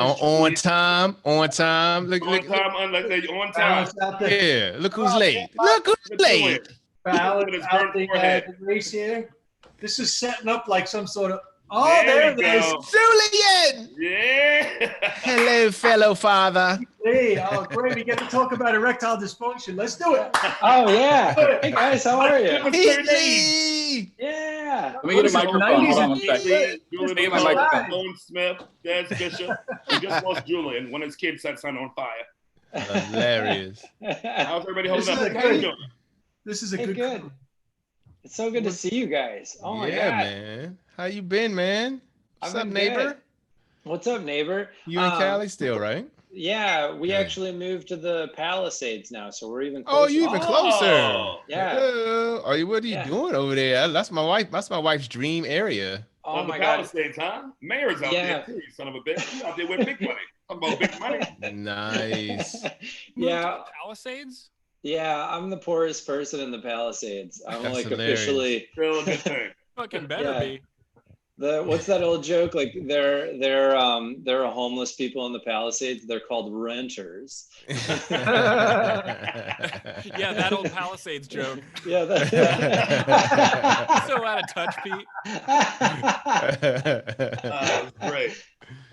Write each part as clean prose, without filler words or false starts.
On time, on time. Look, On look, look. time, on time. Yeah, look who's late. Look who's late. Balance out the race here. This is setting up like some sort of. Oh, there it is. Julian. Yeah. Hello, fellow father. Hey, oh, great. We get to talk about erectile dysfunction. Let's do it. Oh, yeah. Hey, guys, how are you? Hey. Yeah. Let me get a microphone. Hold on one second. Julian, my microphone. Owen Smith, Des Bishop. We just lost Julian when his kid set sun on fire. Hilarious. How's everybody holding up? How you doing? This is a good. It's so good to see you guys. Oh my God. Man. How you been, man? What's up, neighbor? Good. What's up, neighbor? You in Cali still, right? Yeah, we actually moved to the Palisades now, so we're even closer. Oh, you even closer. Yeah. Are you? What are you doing over there? That's my wife. That's my wife's dream area. Oh my God. God. Huh? Mayor's out there too, you son of a bitch. He's out there with big money. Talking about big money. Nice. Yeah. Palisades? Yeah, I'm the poorest person in the Palisades. I'm That's like hilarious. officially. Still a good thing. Fucking better be. What's that old joke? Like there are homeless people in the Palisades. They're called renters. Yeah, that old Palisades joke. Yeah. So out of touch, Pete. That's great.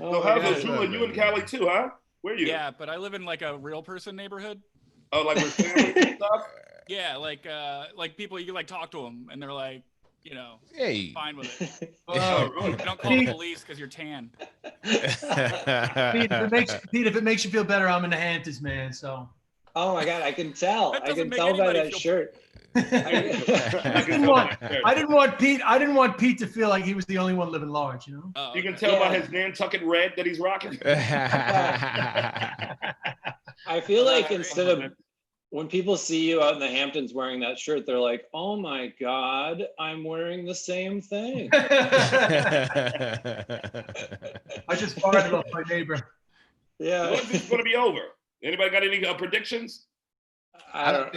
Oh So my how's God. it, Julian? You in Cali too, huh? Where are you? Yeah, but I live in like a real person neighborhood. Oh, like with family and stuff? Yeah, like people, you like talk to them and they're like, you know, Hey. fine with it. Oh, really? Don't call the police because you're tan. Pete, if it makes you feel better, I'm in the Hamptons, man. So. Oh my God, I can tell. That I doesn't can make tell by anybody that feel- shirt. I didn't want Pete to feel like he was the only one living large, you know. Oh, You can okay. tell by his Nantucket red that he's rocking. I feel like instead of when people see you out in the Hamptons wearing that shirt, they're like, "Oh my God, I'm wearing the same thing." I just farted off my neighbor. Yeah. When's this going to be over? Anybody got any predictions? I don't.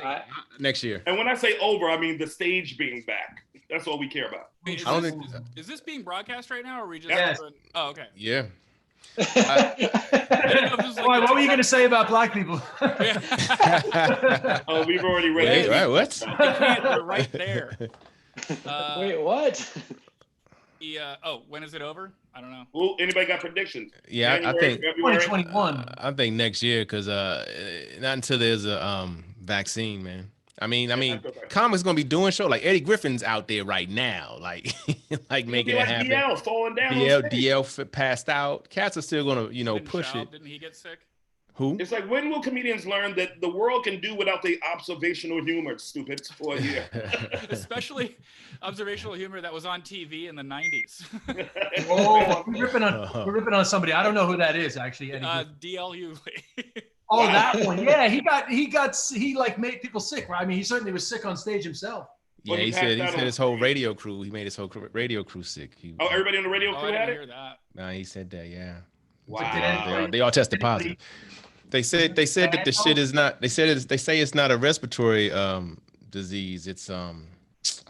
Next year. And when I say over, I mean the stage being back. That's all we care about. Wait, I don't think. is this being broadcast right now, or are we just? Yes. Oh, okay. Yeah. Why? What were you going to say about black people? Oh, we've already read Wait, it. what? They're right there. Wait, what? Yeah. Oh, when is it over? I don't know. Well, anybody got predictions? Yeah, I think February? 2021. I think next year, because not until there's a vaccine, man. I mean, comics gonna be doing show like Eddie Griffin's out there right now, like making it happen. DL falling down. DL passed out. Cats are still gonna, push it. Didn't he get sick? Who? It's like, when will comedians learn that the world can do without the observational humor, stupid, for a year? Especially observational humor that was on TV in the 90s. Oh, we're ripping on somebody. I don't know who that is actually. DL Hughley. Oh, that one. Yeah, he like made people sick, right? I mean, he certainly was sick on stage himself. Yeah, he said his whole radio crew. He made his whole radio crew sick. Everybody on the radio crew I had didn't it? hear that. Nah, he said that. Yeah. Wow. They all tested positive. They said that the shit is not. They say it's not a respiratory disease. It's I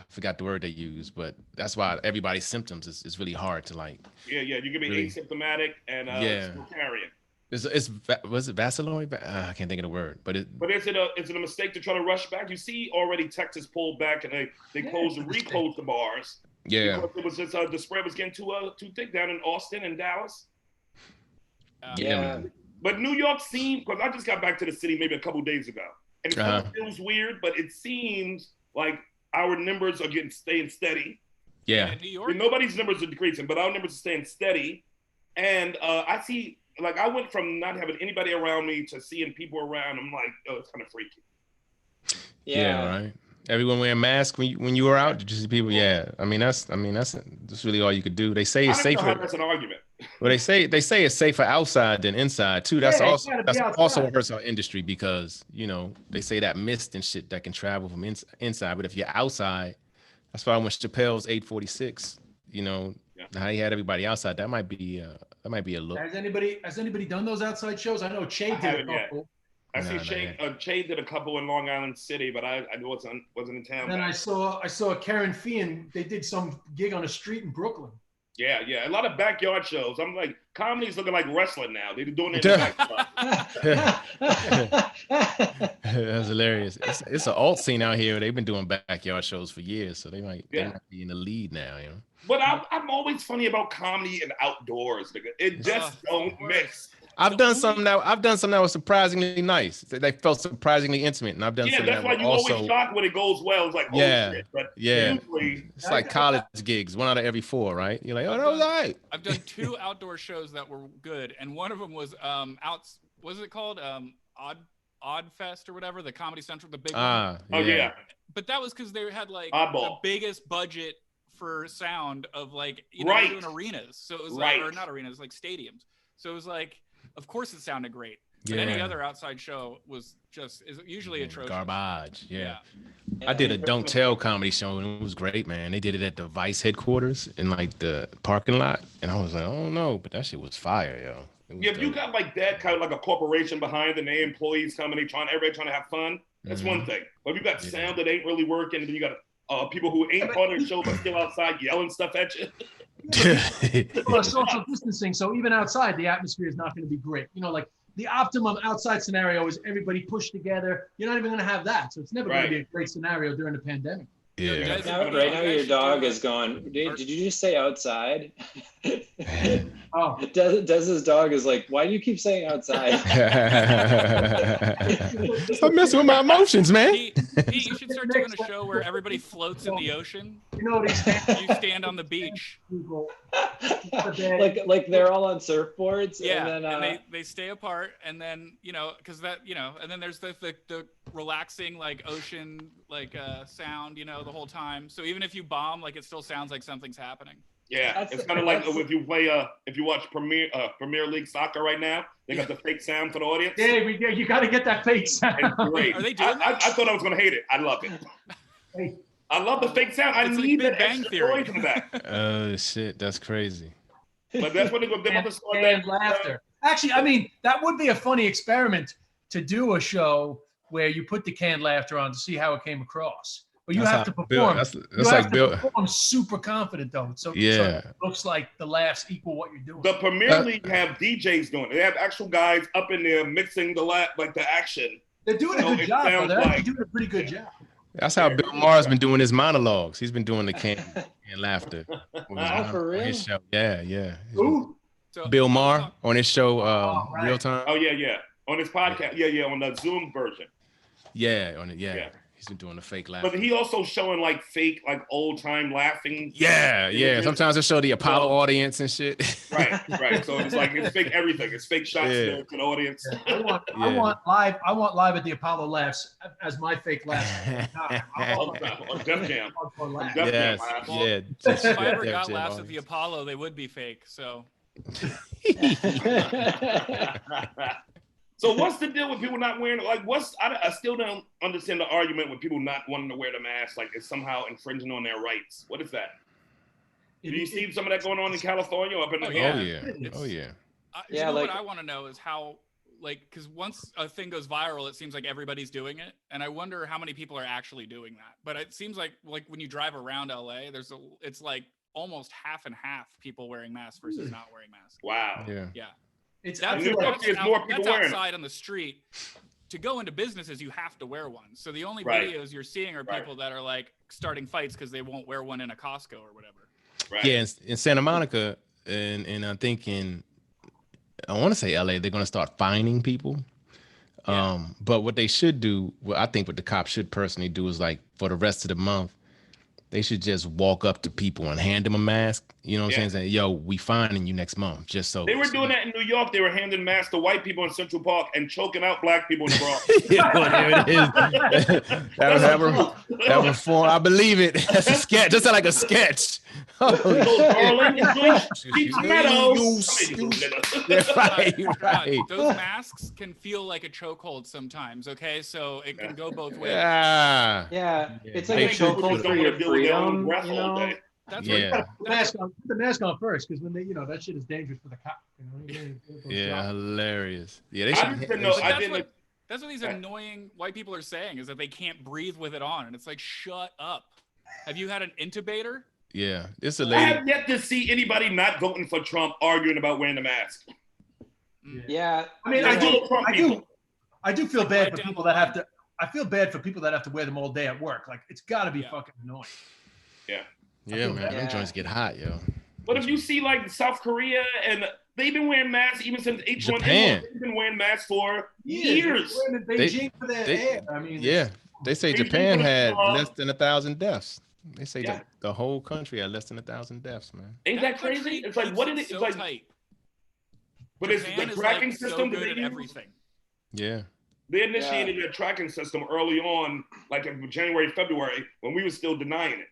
forgot the word they use, but that's why everybody's symptoms is really hard to like. Yeah, you can be really asymptomatic and still carry it. Was it Vaseline? I can't think of the word, but is it a mistake to try to rush back? You see, already Texas pulled back and they reclosed the bars. Yeah, because it was just the spread was getting too thick down in Austin and Dallas. Yeah. But New York seemed, because I just got back to the city maybe a couple days ago, and it still feels weird, but it seems like our numbers are staying steady. Yeah. In New York? Nobody's numbers are decreasing, but our numbers are staying steady. And I see, like, I went from not having anybody around me to seeing people around. I'm like, oh, it's kind of freaky. Yeah. Right. Everyone wearing masks when you were out. Did you see people? Yeah. I mean that's really all you could do. They say it's safer. That's an argument. Well, they say it's safer outside than inside too. That's also hurts our industry because they say that mist and shit that can travel from inside. But if you're outside, that's why when Chappelle's 846, how he had everybody outside. That might be a look. Has anybody done those outside shows? I know Che did a couple. Che did a couple in Long Island City, but I wasn't in town. And then I saw Karen Fian. They did some gig on a street in Brooklyn. Yeah, yeah. A lot of backyard shows. I'm like, comedy's looking like wrestling now. They're doing it in the backyard. That's hilarious. It's an alt scene out here. They've been doing backyard shows for years, so they might be in the lead now, you know. But I'm always funny about comedy and outdoors. Nigga. It just don't mix. I've done something that was surprisingly nice. They felt surprisingly intimate, and I've done something that's why you also always shocked when it goes well. It's like, oh shit. But usually, it's like college gigs, 1 out of every 4, right? You're like, oh, that was all right. I've done 2 outdoor shows that were good, and one of them was what is it called? Odd Fest or whatever, the Comedy Central, the big one. Oh yeah. But that was because they had like Oddball. the biggest budget for sound of like Right. doing arenas. So it was like, or not arenas, like stadiums. So it was like, of course it sounded great. But any other outside show was is usually atrocious. Garbage. Yeah. I did a Don't Tell comedy show and it was great, man. They did it at the Vice headquarters in like the parking lot. And I was like, oh no, but that shit was fire, yo. Yeah, if you got like that kind of like a corporation behind and the employees coming, everybody trying to have fun, that's one thing. But if you got sound that ain't really working, and then you got people who ain't part of the show but still outside yelling stuff at you. Well, social distancing, so even outside, the atmosphere is not going to be great. You know, like the optimum outside scenario is everybody pushed together. You're not even going to have that, so it's never going to be a great scenario during the pandemic. Yeah. Right now, your dog is going. Did you just say outside? Oh, Dez's dog is like, why do you keep saying outside? Stop messing with my emotions, man. Pete, you should start doing a show where everybody floats in the ocean. you know what he's saying? You stand on the beach. like they're all on surfboards. Yeah, and then and they stay apart, and then because that and then there's the relaxing like ocean sound the whole time. So even if you bomb, like it still sounds like something's happening. Yeah, it's kind of like if you play if you watch Premier League soccer right now, they got the fake sound for the audience. Yeah, you got to get that fake sound. It's great. Are they doing that? I thought I was gonna hate it. I love it. Hey. I love the fake sound. I need like that Big Bang extra Theory. noise in the back. Oh shit, that's crazy. But that's what they're about to start. And laughter. Actually, I mean, that would be a funny experiment to do a show where you put the canned laughter on to see how it came across. But you have to perform. Perform super confident though. So it looks like the laughs equal what you're doing. The Premier League have DJs doing it. They have actual guys up in there mixing the action. They're doing a good job. They're actually doing a pretty good job. That's how Bill Maher's been doing his monologues. He's been doing the canned laughter. For real? His show. Yeah. Ooh. Bill Maher on his show, Real Time. Oh yeah. On his podcast. Yeah, on the Zoom version. Yeah, on it. Yeah. He's been doing the fake laughter. But he also showing like fake, like old time laughing. Yeah. Sometimes they show the Apollo audience and shit. Right. So it's like it's fake everything. It's fake shots to the audience. I want live at the Apollo laughs as my fake laughs. On Def Jam. If I ever got laughs at the Apollo, they would be fake. So. So what's the deal with people not wearing I still don't understand the argument with people not wanting to wear the mask, like it's somehow infringing on their rights. What is that? Do you see some of that going on in California or up in the Oh yeah. What I want to know is how, because once a thing goes viral, it seems like everybody's doing it, and I wonder how many people are actually doing that. But it seems like when you drive around LA, it's like almost half and half people wearing masks versus not wearing masks. Wow. Yeah. That's outside on the street. To go into businesses, you have to wear one. So the only videos you're seeing are people that are like starting fights because they won't wear one in a Costco or whatever. Right. Yeah, in Santa Monica, and I'm thinking, I want to say LA, they're going to start fining people. But what they should do, I think what the cops should personally do is like for the rest of the month, they should just walk up to people and hand them a mask. You know what I'm saying? Yo, we fining you next month. Just so they were doing that in New York. They were handing masks to white people in Central Park and choking out black people in the Bronx. That was for, I believe it. That's a sketch. Just like a sketch. Right. Those masks can feel like a chokehold sometimes. Okay, so it can go both ways. Yeah. It's like a chokehold for your freedom. That's put the mask on first, because when that shit is dangerous for the cop. Hilarious. Yeah, that's what these annoying white people are saying, is that they can't breathe with it on, and it's like, shut up. Have you had an intubator? Yeah, it's a I lady. have yet to see anybody not voting for Trump arguing about wearing the mask. Yeah. I mean, I do feel like bad right for down people the that have line. to. I feel bad for people that have to wear them all day at work. Like, it's got to be Yeah. fucking annoying. Yeah. Yeah, man, them joints get hot, yo. But if you see like South Korea, and they've been wearing masks even since H1N1, Japan. they've been wearing masks for years. They're in Beijing for their air. I mean, Yeah, they say Beijing Japan for the had club. less than 1,000 deaths. They say Yeah. the whole country had less than 1,000 deaths, man. Ain't that crazy? country It's like, keeps what did it? so It's like, tight. but it's Japan the is tracking like so system that good they at use. everything. Yeah. They initiated a tracking system early on, like in January, February, when we were still denying it.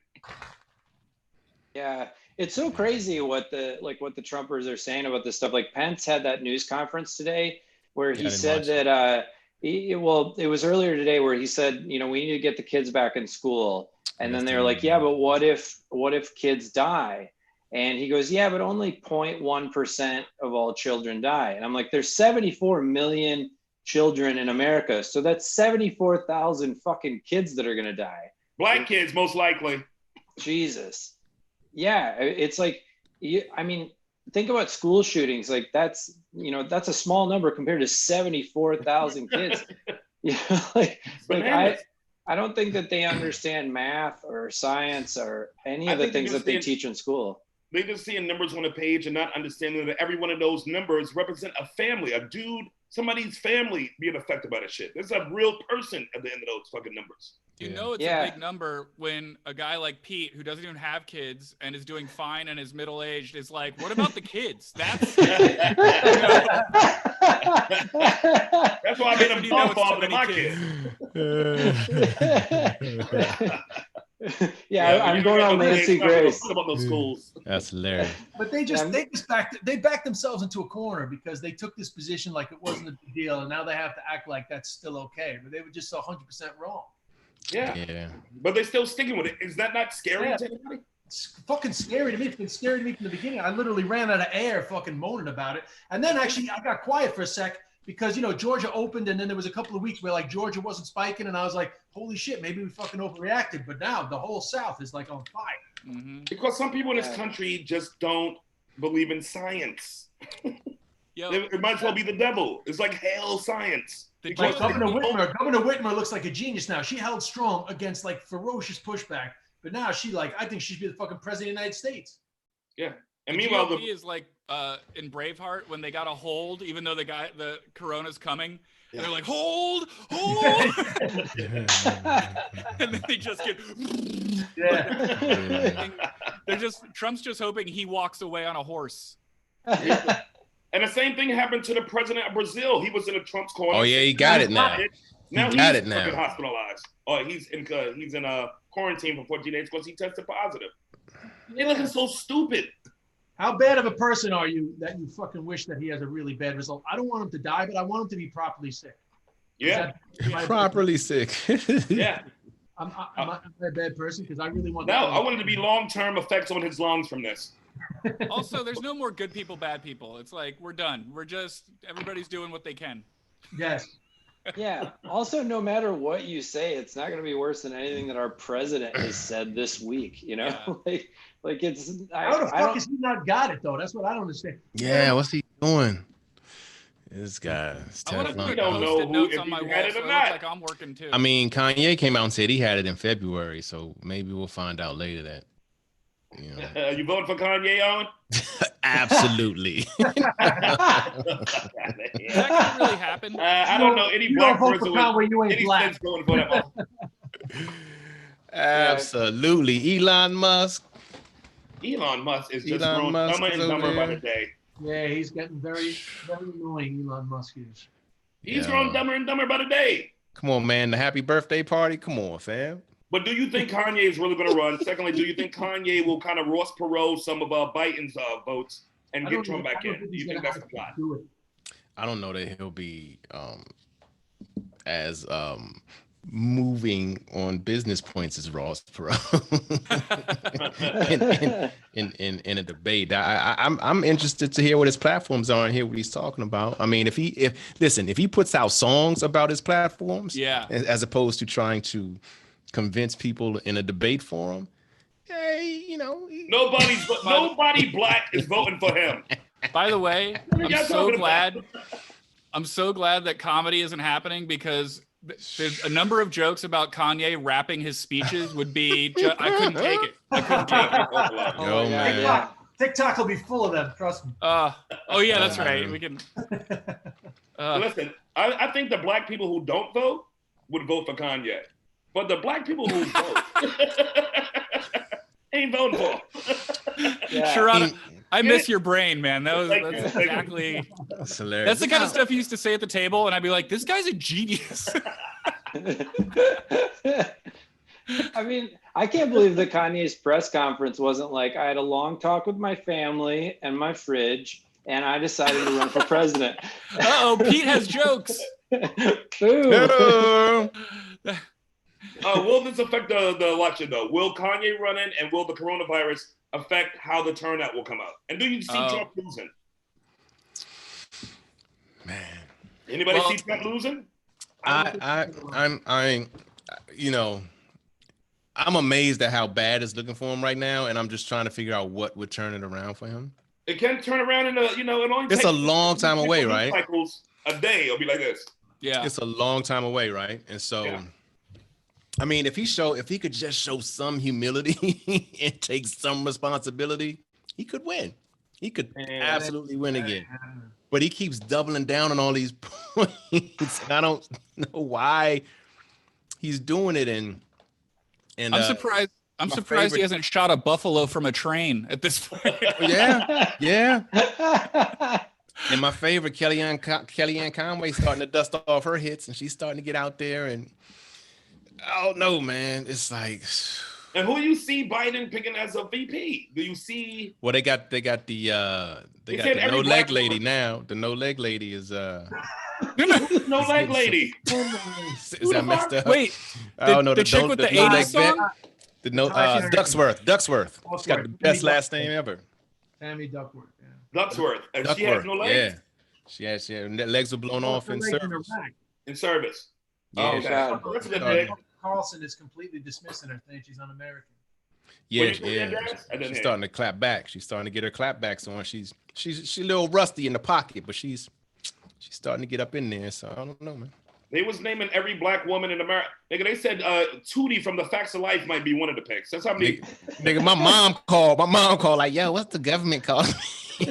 Yeah, it's so crazy what the Trumpers are saying about this stuff. Like Pence had that news conference today where he said that it was earlier today where he said, you know, we need to get the kids back in school. And then they were like, yeah, but what if kids die? And he goes, yeah, but only 0.1% of all children die. And I'm like, there's 74 million children in America. So that's 74,000 fucking kids that are going to die. Black kids, most likely. Jesus. Yeah. It's like, I mean, think about school shootings. Like that's a small number compared to 74,000 kids. like I don't think that they understand math or science or any of the things that they teach in school. They just seeing numbers on a page and not understanding that every one of those numbers represent a family, a dude, somebody's family being affected by this shit. There's a real person at the end of those fucking numbers. You know it's a big number when a guy like Pete, who doesn't even have kids and is doing fine and is middle-aged, is like, what about the kids? That's That's why I made him father to my kids. I'm going on Nancy Grace. About those schools. That's hilarious. But they backed themselves into a corner because they took this position like it wasn't a big deal, and now they have to act like that's still okay. But they were just 100% wrong. Yeah. But they're still sticking with it. Is that not scary to anybody? It's fucking scary to me. It's been scary to me from the beginning. I literally ran out of air fucking moaning about it. And then actually I got quiet for a sec because, you know, Georgia opened and then there was a couple of weeks where like Georgia wasn't spiking and I was like, holy shit, maybe we fucking overreacted. But now the whole South is like on fire. Mm-hmm. Because some people in this country just don't believe in science. It might as well be the devil. It's like hell science. Like Governor Whitmer looks like a genius now. She held strong against like ferocious pushback, but now I think she should be the fucking president of the United States. Yeah. And meanwhile, the GOP is like in Braveheart when they got a hold, even though the corona's coming. Yeah. They're like, hold. And then they just get. Trump's just hoping he walks away on a horse. Yeah. And the same thing happened to the president of Brazil. He was in a Trump's corner. Oh yeah, he got it now. Now he's fucking hospitalized. Oh, he's in quarantine for 14 days because he tested positive. They're looking so stupid. How bad of a person are you that you fucking wish that he has a really bad result? I don't want him to die, but I want him to be properly sick. Yeah, properly sick. Yeah. I'm a bad person because I really want. No, I want it to be long-term effects on his lungs from this. Also, there's no more good people, bad people. It's like we're done. Everybody's doing what they can. Yes. Yeah. Also, no matter what you say, it's not going to be worse than anything that our president has said this week. You know, like it's. How the fuck has he not got it though? That's what I don't understand. Yeah, what's he doing? This guy. I want to put post-it notes on my wall so it looks like I'm working too. I mean, Kanye came out and said he had it in February, so maybe we'll find out later that. You know. You voting for Kanye, Owen? Absolutely. Is that gonna really happen? I don't know any black person with any black. sense going for that. Absolutely. Elon Musk is just growing dumber and dumber by the day. Yeah, he's getting very, very annoying, Elon Musk is. He's growing dumber and dumber by the day. Come on, man. The happy birthday party? Come on, fam. But do you think Kanye is really going to run? Secondly, do you think Kanye will kind of Ross Perot some of Biden's votes and get Trump back in? Do you think that's the plot? I don't know that he'll be as moving on business points as Ross Perot in a debate. I'm interested to hear what his platforms are and hear what he's talking about. I mean, if he puts out songs about his platforms, as opposed to trying to convince people in a debate forum, hey, nobody black is voting for him. By the way, I'm so glad that comedy isn't happening, because there's a number of jokes about Kanye rapping his speeches would be I couldn't take it. Yo, man. TikTok will be full of them, trust me. Oh yeah, that's right. We can listen, I think the black people who don't vote would vote for Kanye. But the black people who vote ain't voting for him. Sherrod, I miss your brain, man. That's exactly. That's hilarious. That's the kind of stuff you used to say at the table, and I'd be like, "This guy's a genius." I mean, I can't believe that Kanye's press conference wasn't like, I had a long talk with my family and my fridge, and I decided to run for president. Pete has jokes. Boo. Will this affect the election, though? Will Kanye run in, and will the coronavirus affect how the turnout will come out? And do you see Trump losing? Man. Anybody see Trump losing? I'm amazed at how bad it's looking for him right now, and I'm just trying to figure out what would turn it around for him. It can turn around in it only it's a long time away, right? Cycles a day, it'll be like this. Yeah, it's a long time away, right? And so, I mean, if he could just show some humility and take some responsibility, he could win. He could absolutely win again. But he keeps doubling down on all these points. I don't know why he's doing it. And I'm surprised. I'm surprised he hasn't shot a buffalo from a train at this point. Yeah. And my favorite, Kellyanne Conway, starting to dust off her hits, and she's starting to get out there. And I don't know, man. It's like. And who do you see Biden picking as a VP? Do you see? Well, they got the no leg lady now. The no leg lady is no leg lady. Is that messed up? Wait, the chick with the 80s song? Ducksworth. She's got the best last name ever. Tammy Duckworth. Yeah. Ducksworth. And she has no legs? Yeah. She had legs were blown off in service. In service. Yeah. That's a good thing. Carlson is completely dismissing her, saying she's un-American. Yeah. She's starting to clap back. She's starting to get her clap backs on. She's a little rusty in the pocket, but she's starting to get up in there. So I don't know, man. They was naming every black woman in America. Nigga, they said Tootie from The Facts of Life might be one of the picks. That's how many. Nigga, my mom called like, yo, what's the government calling me?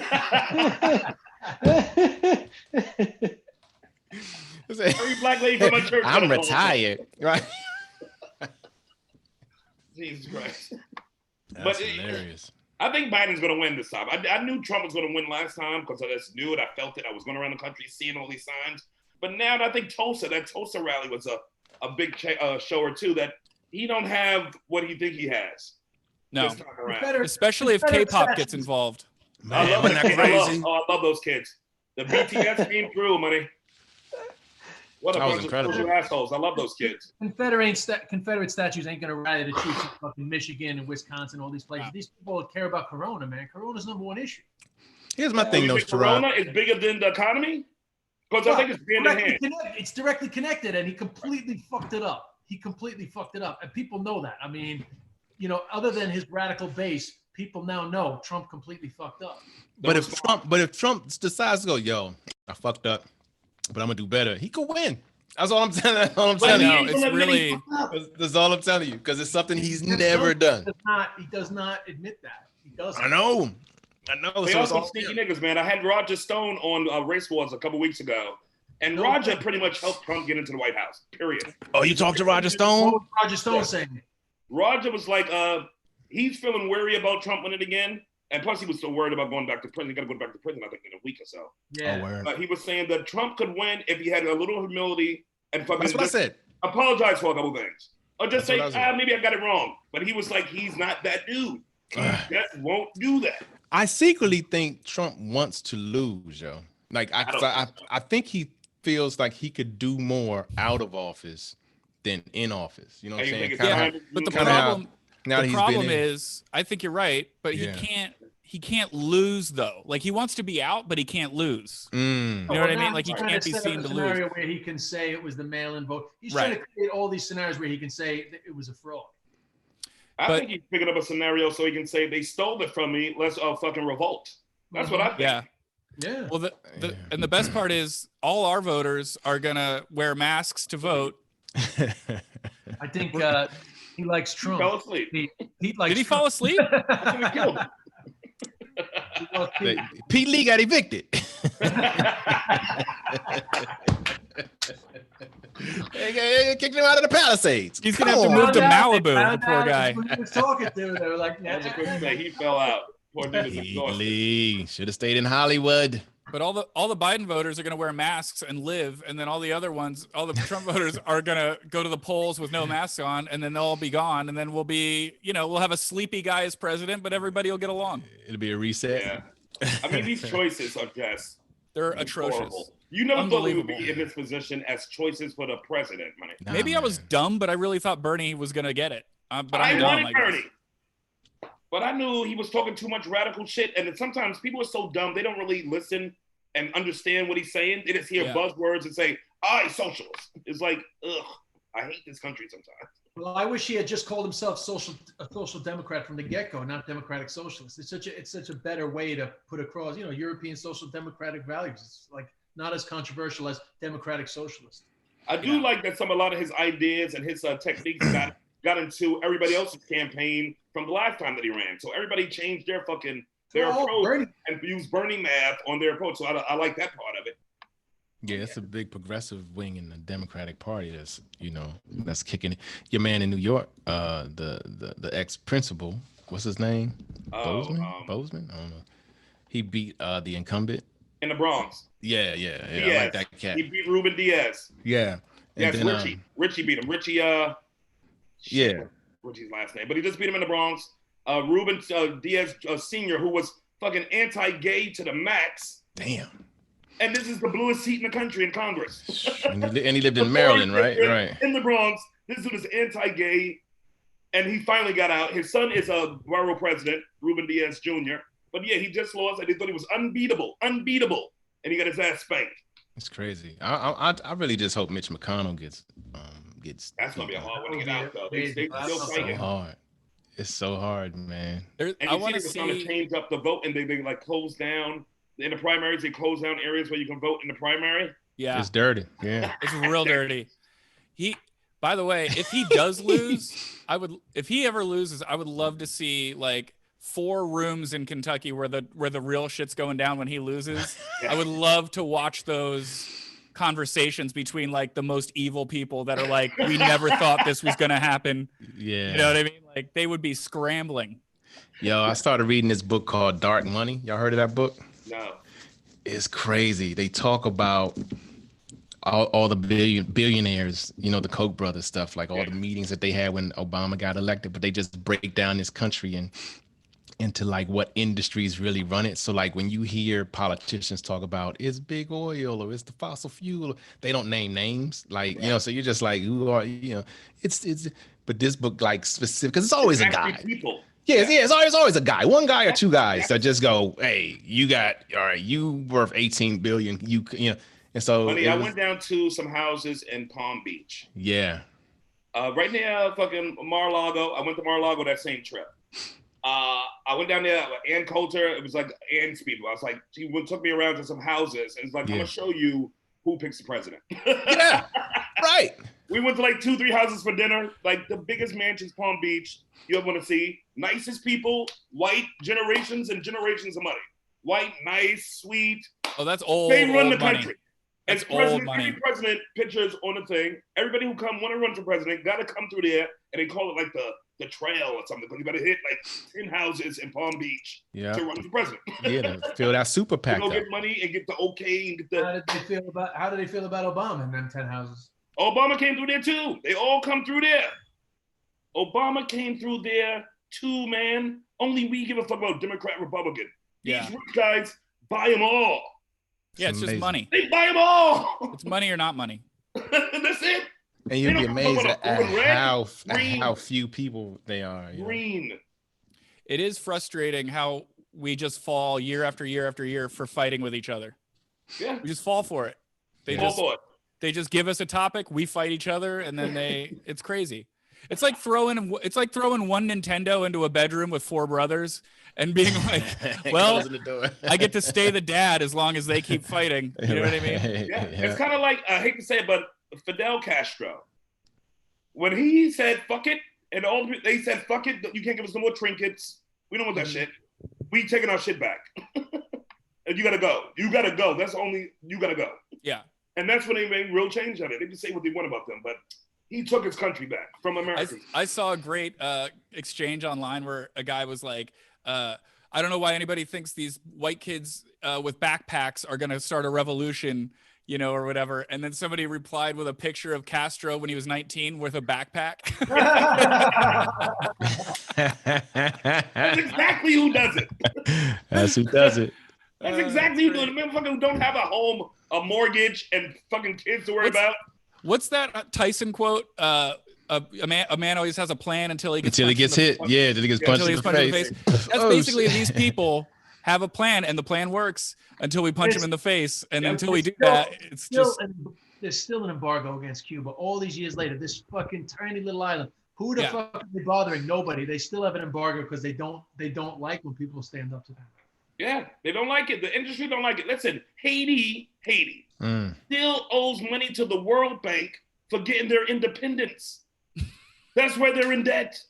Every black lady from my church. I'm retired, right? Jesus Christ. That's hilarious. I think Biden's going to win this time. I knew Trump was going to win last time because I just knew it. I felt it. I was going around the country seeing all these signs. But now I think that Tulsa rally was a big shower too, that he don't have what he think he has. No. Especially if K-pop gets involved. Man, I love those kids. The BTS came through, money. What a bunch of assholes. I love those kids. Confederate statues ain't going to rally the troops in fucking Michigan and Wisconsin, all these places. Wow. These people care about Corona, man. Corona's #1 issue. Here's my thing, though, Corona is bigger than the economy? Because I think it's hand in hand. It's directly connected, and he completely fucked it up. And people know that. I mean, other than his radical base, people now know Trump completely fucked up. But if Trump decides to go, yo, I fucked up, but I'm gonna do better, he could win. That's all I'm telling you. That's all I'm telling you, because it's something he's never done. He does not admit that. He doesn't. I know. They also sneaky niggas, man. I had Roger Stone on Race Wars a couple weeks ago, and Roger pretty much helped Trump get into the White House, period. Oh, you talked to Roger Stone? What was Roger Stone saying? Roger was like, he's feeling wary about Trump winning again, and plus he was so worried about going back to prison. He got to go back to prison, I think, in a week or so. Yeah. But he was saying that Trump could win if he had a little humility and fucking That's what I said. Apologize for a couple things. Or just say, maybe I got it wrong. But he was like, he's not that dude. He just won't do that. I secretly think Trump wants to lose, yo. Like I think he feels like he could do more out of office than in office. You know what I'm saying? But the problem is, I think you're right, but he can't lose though. Like he wants to be out, but he can't lose. You know what I mean? Like he can't be seen to lose. Scenario where he can say it was the mail-in vote. He's trying to create all these scenarios where he can say that it was a fraud. I think he's picking up a scenario so he can say they stole it from me. Let's fucking revolt. That's what I think. Yeah. Yeah. Well, and the best part is all our voters are gonna wear masks to vote. I think he likes Trump. He fell asleep. Pete likes Did he fall asleep? I think we killed him. Pete Lee got evicted. They kicked him out of the Palisades. He's gonna have to move to Malibu. The poor guy. He was talking to. They were like, That's a quick say. He fell out. Poor dude is Pete exhausted. Lee should have stayed in Hollywood. But all the Biden voters are going to wear masks and live, and then all the other ones, all the Trump voters are going to go to the polls with no masks on, and then they'll all be gone, and then we'll be, we'll have a sleepy guy as president, but everybody will get along. It'll be a reset. Yeah. I mean, these choices are just they're atrocious. horrible. You never thought we would be in this position as choices for the president, money. Nah, Maybe I was dumb, but I really thought Bernie was going to get it. But I'm dumb, wanted Bernie. But I knew he was talking too much radical shit, and sometimes people are so dumb they don't really listen and understand what he's saying. They just hear buzzwords and say, "I socialist." It's like, ugh, I hate this country sometimes. Well, I wish he had just called himself a social democrat from the get-go, not democratic socialist. It's such a better way to put across, European social democratic values. It's like not as controversial as democratic socialist. I do like that a lot of his ideas and his techniques got into everybody else's campaign from the last time that he ran. So everybody changed their approach and used Bernie math on their approach. So I like that part of it. Yeah, it's a big progressive wing in the Democratic Party that's kicking it. Your man in New York, the ex-principal, what's his name? Bozeman? I don't know. He beat the incumbent. In the Bronx. Yeah. I like that cat. He beat Ruben Diaz. Yeah. Yes, then, Richie beat him. Richie's last name. But he just beat him in the Bronx. Ruben Diaz Sr., who was fucking anti-gay to the max. Damn. And this is the bluest seat in the country in Congress. and he lived in Maryland, right? Right. In the Bronx. This dude is anti-gay. And he finally got out. His son is a borough president, Ruben Diaz Jr. But yeah, he just lost. And they thought he was unbeatable. And he got his ass spanked. It's crazy. I really just hope Mitch McConnell gets. That's gonna be a hard one to get out, though. They still so hard. It's so hard, man. I want to see. Trying to change up the vote, and they like close down in the primaries. They close down areas where you can vote in the primary. Yeah, it's dirty. Yeah, it's real dirty. By the way, if he does lose, if he ever loses, I would love to see like 4 rooms in Kentucky where the real shit's going down when he loses. I would love to watch those conversations between like the most evil people that are like, we never thought this was gonna happen. Yeah, you know what I mean? Like they would be scrambling. Yo, I started reading this book called Dark Money. Y'all heard of that book? No. It's crazy. They talk about all the billionaires, the Koch brothers stuff, like all the meetings that they had when Obama got elected, but they just break down this country and into like what industries really run it. So like when you hear politicians talk about it's big oil or it's the fossil fuel, they don't name names, like so you're just like, who are it's but this book like specific, because it's always a guy. People. It's always a guy, one guy or two guys that just go, hey, you worth 18 billion, and so I went down to some houses in Palm Beach. Yeah. Right near fucking Mar-a-Lago. I went to Mar-a-Lago that same trip. I went down there with Ann Coulter. It was like Ann's people. I was like, she took me around to some houses. And it's like, I'm going to show you who picks the president. Yeah, right. We went to like 2-3 houses for dinner. Like the biggest mansions, Palm Beach, you ever want to see. Nicest people, white, generations and generations of money. White, nice, sweet. Oh, that's old. They run the money. country. That's old money. Every president pictures on the thing. Everybody who want to run for president got to come through there, and they call it like the trail or something. But you got to hit like 10 houses in Palm Beach to run for president. To fill that super PAC. Go get money and get the okay and get the. How did they feel about Obama in them 10 houses? Obama came through there too. They all come through there. Obama came through there too, man. Only we give a fuck about Democrat, Republican. These rich guys buy them all. Yeah, it's just money. They buy them all. It's money or not money. That's it. And you'd be amazed at how few people they are. Green. It is frustrating how we just fall year after year after year for fighting with each other. Yeah. We just fall for it. They just give us a topic, we fight each other, and then it's crazy. It's like throwing one Nintendo into a bedroom with 4 brothers and being like, well, I get to stay the dad as long as they keep fighting. You know what I mean? Yeah. It's kind of like, I hate to say it, but Fidel Castro. When he said, fuck it, and all they said, fuck it, you can't give us no more trinkets. We don't want that shit. We taking our shit back. And you gotta go. You gotta go. That's only, you gotta go. Yeah. And that's when they made real change on it. They can say what they want about them, but he took his country back from Americans. I saw a great exchange online where a guy was like, I don't know why anybody thinks these white kids with backpacks are going to start a revolution, you know, or whatever. And then somebody replied with a picture of Castro when he was 19 with a backpack. That's exactly who does it. That's who does it. That's exactly who does it. Motherfuckers who don't have a home, a mortgage, and fucking kids to worry about. What's that Tyson quote? A man always has a plan until he gets hit. Yeah, until he gets punched in the face. That's basically these people have a plan, and the plan works until we punch him in the face, and until we do that, it's just. There's still an embargo against Cuba. All these years later, this fucking tiny little island. Who the fuck are they bothering? Nobody. They still have an embargo because they don't like when people stand up to them. Yeah, they don't like it. The industry don't like it. Listen, Haiti still owes money to the World Bank for getting their independence. That's why they're in debt.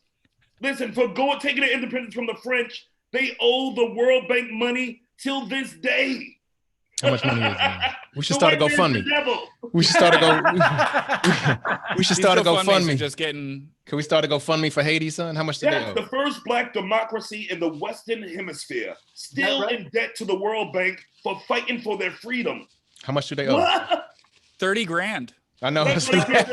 Listen, for taking their independence from the French, they owe the World Bank money till this day. How much money is it? We should start a GoFundMe. We should start a GoFundMe. Just getting. Can we start a GoFundMe for Haiti, son? How much do they owe? The first black democracy in the Western Hemisphere, still in debt to the World Bank for fighting for their freedom. How much do they owe? 30 grand. I know. 30 grand.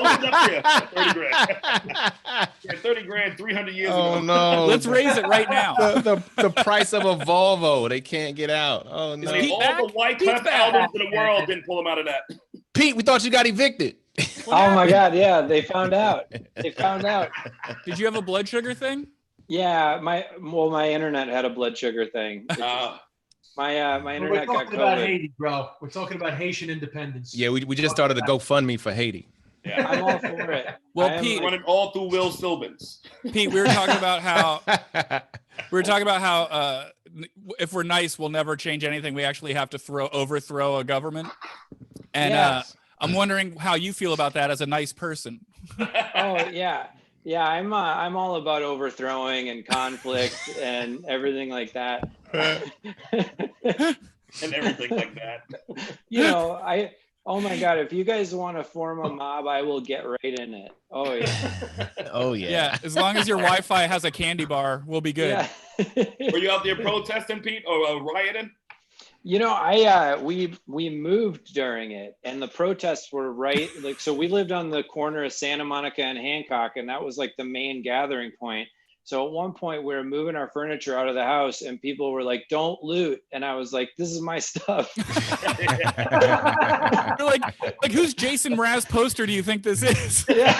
Yeah, 30 grand 300 years ago. Oh, no. Let's raise it right now. The price of a Volvo. They can't get out. Oh, no. All the white clef albums in the world didn't pull them out of that. Pete, we thought you got evicted. Oh, my God. Yeah, they found out. Did you have a blood sugar thing? Yeah, my internet had a blood sugar thing. My internet got COVID. We're talking about Haiti, bro. We're talking about Haitian independance. Yeah, we just started a GoFundMe for Haiti. I'm all for it. Well, Pete, running all through Will Sylvans. Pete, we were talking about how if we're nice, we'll never change anything. We actually have to overthrow a government. And I'm wondering how you feel about that as a nice person. Oh yeah. Yeah, I'm all about overthrowing and conflict and everything like that. And everything like that. You know, oh my God, if you guys want to form a mob, I will get right in it. Oh yeah. Oh yeah. Yeah, as long as your Wi-Fi has a candy bar, we'll be good. Yeah. Were you out there protesting, Pete, or rioting? You know, we moved during it, and the protests were so we lived on the corner of Santa Monica and Hancock, and that was like the main gathering point. So at one point we were moving our furniture out of the house, and people were like, "Don't loot," and I was like, "This is my stuff." You're like whose Jason Mraz poster do you think this is? Yeah.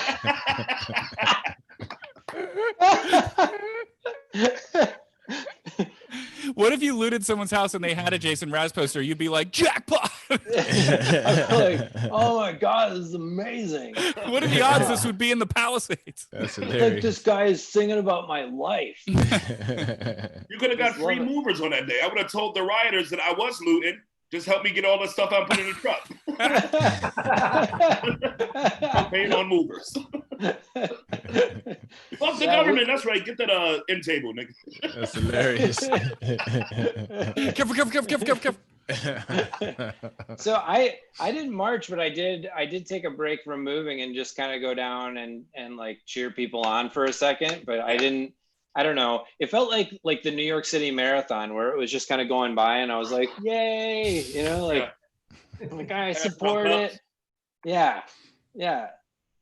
What if you looted someone's house and they had a Jason Mraz poster? You'd be like, jackpot! I'd be like, oh my God, this is amazing. What are the odds this would be in the Palisades? That's Like hilarious. this guy is singing about my life. You could have got free movers on that day. I would have told the rioters that I was looting. Just help me get all the stuff I'm putting in the truck. I'm paying on movers. Fuck the government. That's right. Get that end table, nigga. That's hilarious. Careful. So I didn't march, but I did take a break from moving and just kind of go down and like cheer people on for a second. But I don't know. It felt like the New York City Marathon where it was just kind of going by and I was like, yay, you know, like I support it. Yeah. Yeah.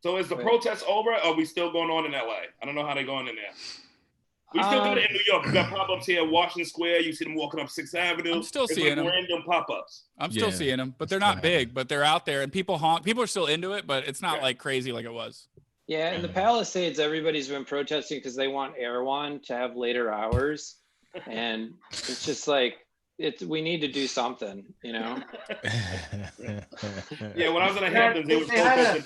So is the protest over? Or are we still going on in LA? I don't know how they're going in there. We still got it in New York. We got pop-ups here at Washington Square. You see them walking up 6th Avenue. I'm still seeing them. Random pop-ups. I'm still seeing them, but they're not big, but they're out there and people honk. People are still into it, but it's not like crazy like it was. Yeah, in the Palisades, everybody's been protesting because they want Erewhon to have later hours. And it's just like, we need to do something, you know? Yeah, when I was in the Hamptons, they were protesting.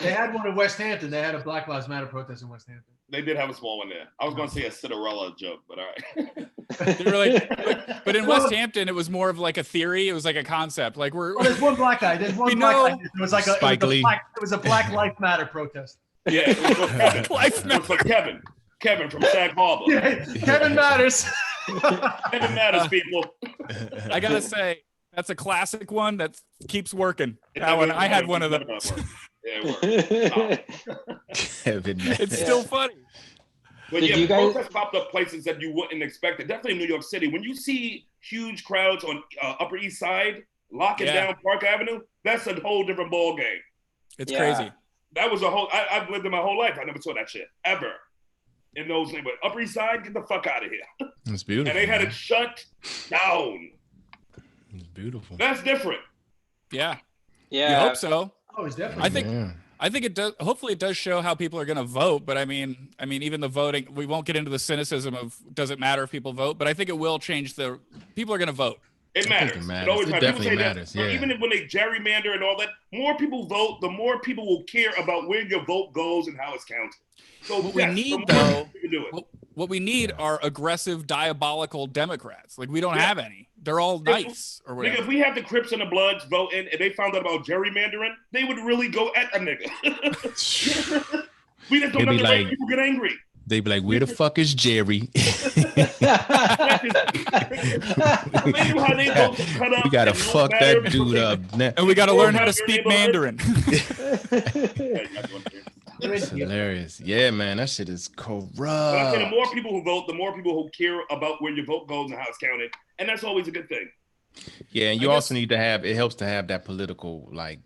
They had one in West Hampton. They had a Black Lives Matter protest in West Hampton. They did have a small one there. I was going to say a Cinderella joke, but all right. They were like, but in West Hampton, it was more of like a theory. It was like a concept. Like there's one black guy. There's one black guy. It was like it was a Black Lives Matter protest. Yeah, it was for Kevin. It was for Kevin. Kevin from Sag Harbor. Yeah, Kevin Matters. Kevin Matters, people. I gotta say, that's a classic one that keeps working. That one, I had one of those. Yeah, it Kevin Matters. It's still funny. But yeah, protests popped up places that you wouldn't expect it. Definitely in New York City. When you see huge crowds on Upper East Side locking down Park Avenue, that's a whole different ball game. It's crazy. That was a whole. I've lived in my whole life. I never saw that shit ever. In those neighborhoods, Upper East Side, get the fuck out of here. It's beautiful. And they had it shut down. It's beautiful. That's different. Yeah. Yeah. You hope so. Oh, it's definitely. I think it does. Hopefully, it does show how people are going to vote. But I mean, even the voting, we won't get into the cynicism of does it matter if people vote. But I think it will change the. People are going to vote. It matters. It always matters. It definitely matters. Yeah. Even when they gerrymander and all that, more people vote, the more people will care about where your vote goes and how it's counted. So what we need, though, what we need are aggressive, diabolical Democrats. Like we don't have any. They're all nice or whatever. Nigga, if we have the Crips and the Bloods voting and they found out about gerrymandering, they would really go at a nigga. We just don't let the people get angry. They'd be like, where the fuck is Jerry? We gotta fuck that dude up. And we gotta learn how to speak Mandarin. It's hilarious. Yeah, man, that shit is corrupt. But I say the more people who vote, the more people who care about where your vote goes and how it's counted. And that's always a good thing. Yeah, and you also need to have, it helps to have that political, like,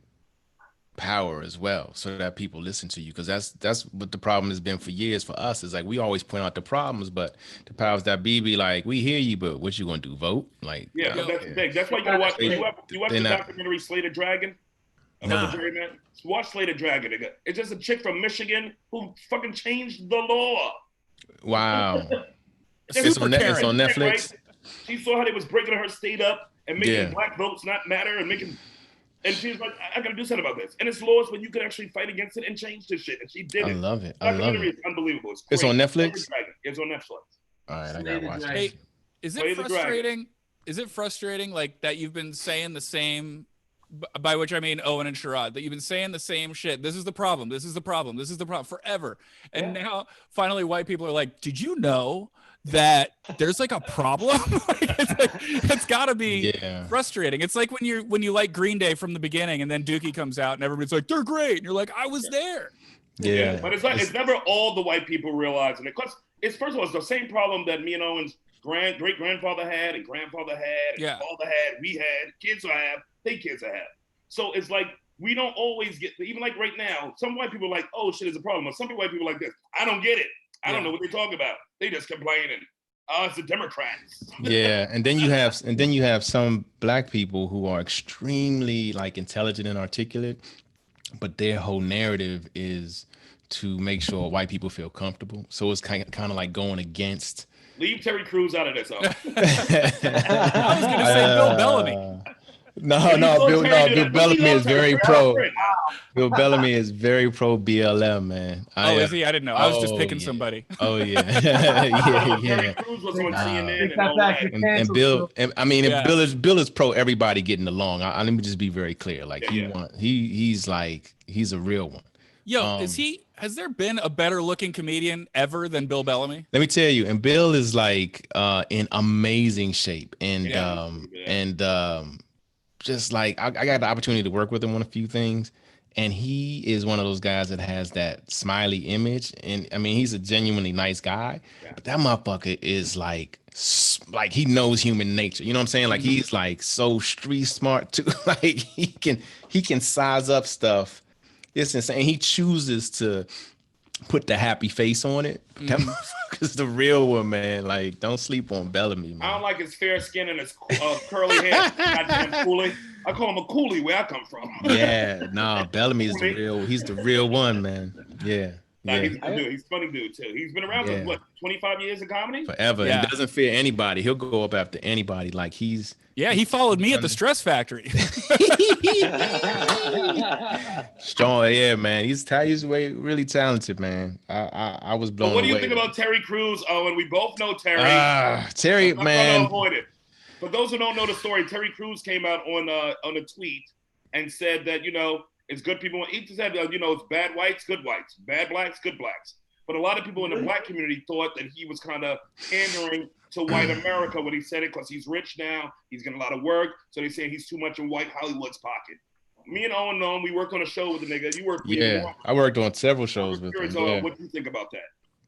power as well, so that people listen to you, because that's what the problem has been for years for us. Is like we always point out the problems, but the powers that be like, we hear you, but what you gonna do? Vote? Like, yeah, that's the thing. That's why you gotta watch. You watch the documentary Slay the Dragon about the juryman. Watch Slay the Dragon. Nigga. It's just a chick from Michigan who fucking changed the law. Wow. It's on Netflix. Right? She saw how they was breaking her state up and making black votes not matter and making. And she was like, I got to do something about this. And it's laws when you can actually fight against it and change this shit. And she did it. I love it. It's unbelievable. It's on Netflix? It's on Netflix. All right, I got to watch it. Hey, is it frustrating? Is it frustrating, like, that you've been saying the same, by which I mean Owen and Sherrod, that you've been saying the same shit? This is the problem. This is the problem. This is the problem forever. And now, finally, white people are like, did you know that there's like a problem? It's got to be frustrating. It's like when you like Green Day from the beginning and then Dookie comes out and everybody's like, they're great, and you're like, I was there. Yeah, but it's never all the white people realizing it, because it's, first of all, it's the same problem that me and Owen's great grandfather had and grandfather had and father had, we had, kids will have, they kids will have. So it's like we don't always get, even like right now, some white people are like, oh shit is a problem, or some white people are like this, I don't get it. I don't know what they're talking about. They just complaining. It's the Democrats. Yeah, and then you have some black people who are extremely like intelligent and articulate, but their whole narrative is to make sure white people feel comfortable. So it's kind of like going against. Leave Terry Crews out of this. I was gonna say Bill Bellamy. No, Bill Bellamy is very pro. Bill Bellamy is very pro BLM, man. Is he? I didn't know. I was just picking somebody. Oh yeah, yeah. Cruz was on CNN and all that. And Bill, Bill is pro everybody getting along. Let me just be very clear. Like he's a real one. Yo, has there been a better looking comedian ever than Bill Bellamy? Let me tell you, and Bill is like in amazing shape, and just like I got the opportunity to work with him on a few things, and he is one of those guys that has that smiley image, and I mean he's a genuinely nice guy, but that motherfucker is like he knows human nature. You know what I'm saying? Like he's like so street smart too. Like he can size up stuff. It's insane. He chooses to put the happy face on it. That motherfucker's the real one, man. Like, don't sleep on Bellamy, man. I don't like his fair skin and his curly hair. Goddamn coolie. I call him a coolie where I come from. Yeah, Bellamy is the real. He's the real one, man. Yeah. Yeah. He's a dude. He's a funny dude too. He's been around for what, 25 years in comedy? Forever. And doesn't fear anybody. He'll go up after anybody. Like he's he followed me at the Stress Factory. Strong, yeah, man. He's really talented, man. I was blown away. What do you think about Terry Crews, Owen? We both know Terry. Terry, man. Avoid it. For those who don't know the story, Terry Crews came out on a tweet and said that, it's good people. He said, it's bad whites, good whites, bad blacks, good blacks. But a lot of people in the black community thought that he was kind of pandering to white America when he said it because he's rich now. He's getting a lot of work. So they say he's too much in white Hollywood's pocket. Me and Owen know him. We worked on a show with the nigga. You worked with him. I worked on several shows with him. Yeah. What do you think about that?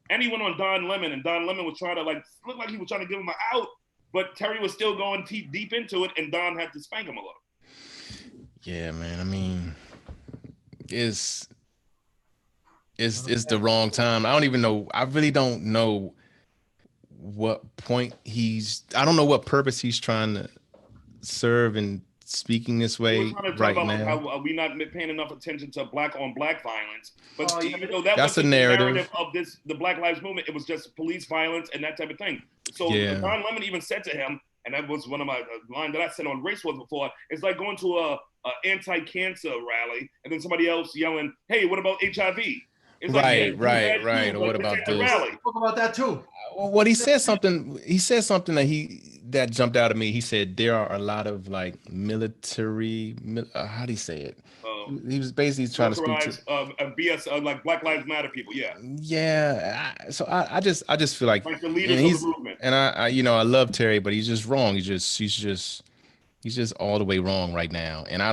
And he went on Don Lemon, and Don Lemon was trying to look like he was trying to give him an out, but Terry was still going deep into it, and Don had to spank him a little. Yeah, man. I mean, it's the wrong time. I don't even know. I really don't know what point I don't know what purpose he's trying to serve in speaking this way right now. How we not paying enough attention to black on black violence, but that's a narrative of the Black Lives Movement. It was just police violence and that type of thing. So Don Lemon even said to him, and that was one of my lines that I said on Race Wars before. It's like going to a anti-cancer rally and then somebody else yelling, "Hey, what about HIV?" It's right. Or what about this? Talk about that too. What he said something that jumped out at me. He said there are a lot of military. How do you say it? He was basically trying to speak to BS, like Black Lives Matter people. Yeah. Yeah. So I just feel like the leaders of the movement. And I love Terry, but he's just wrong. He's just all the way wrong right now. And I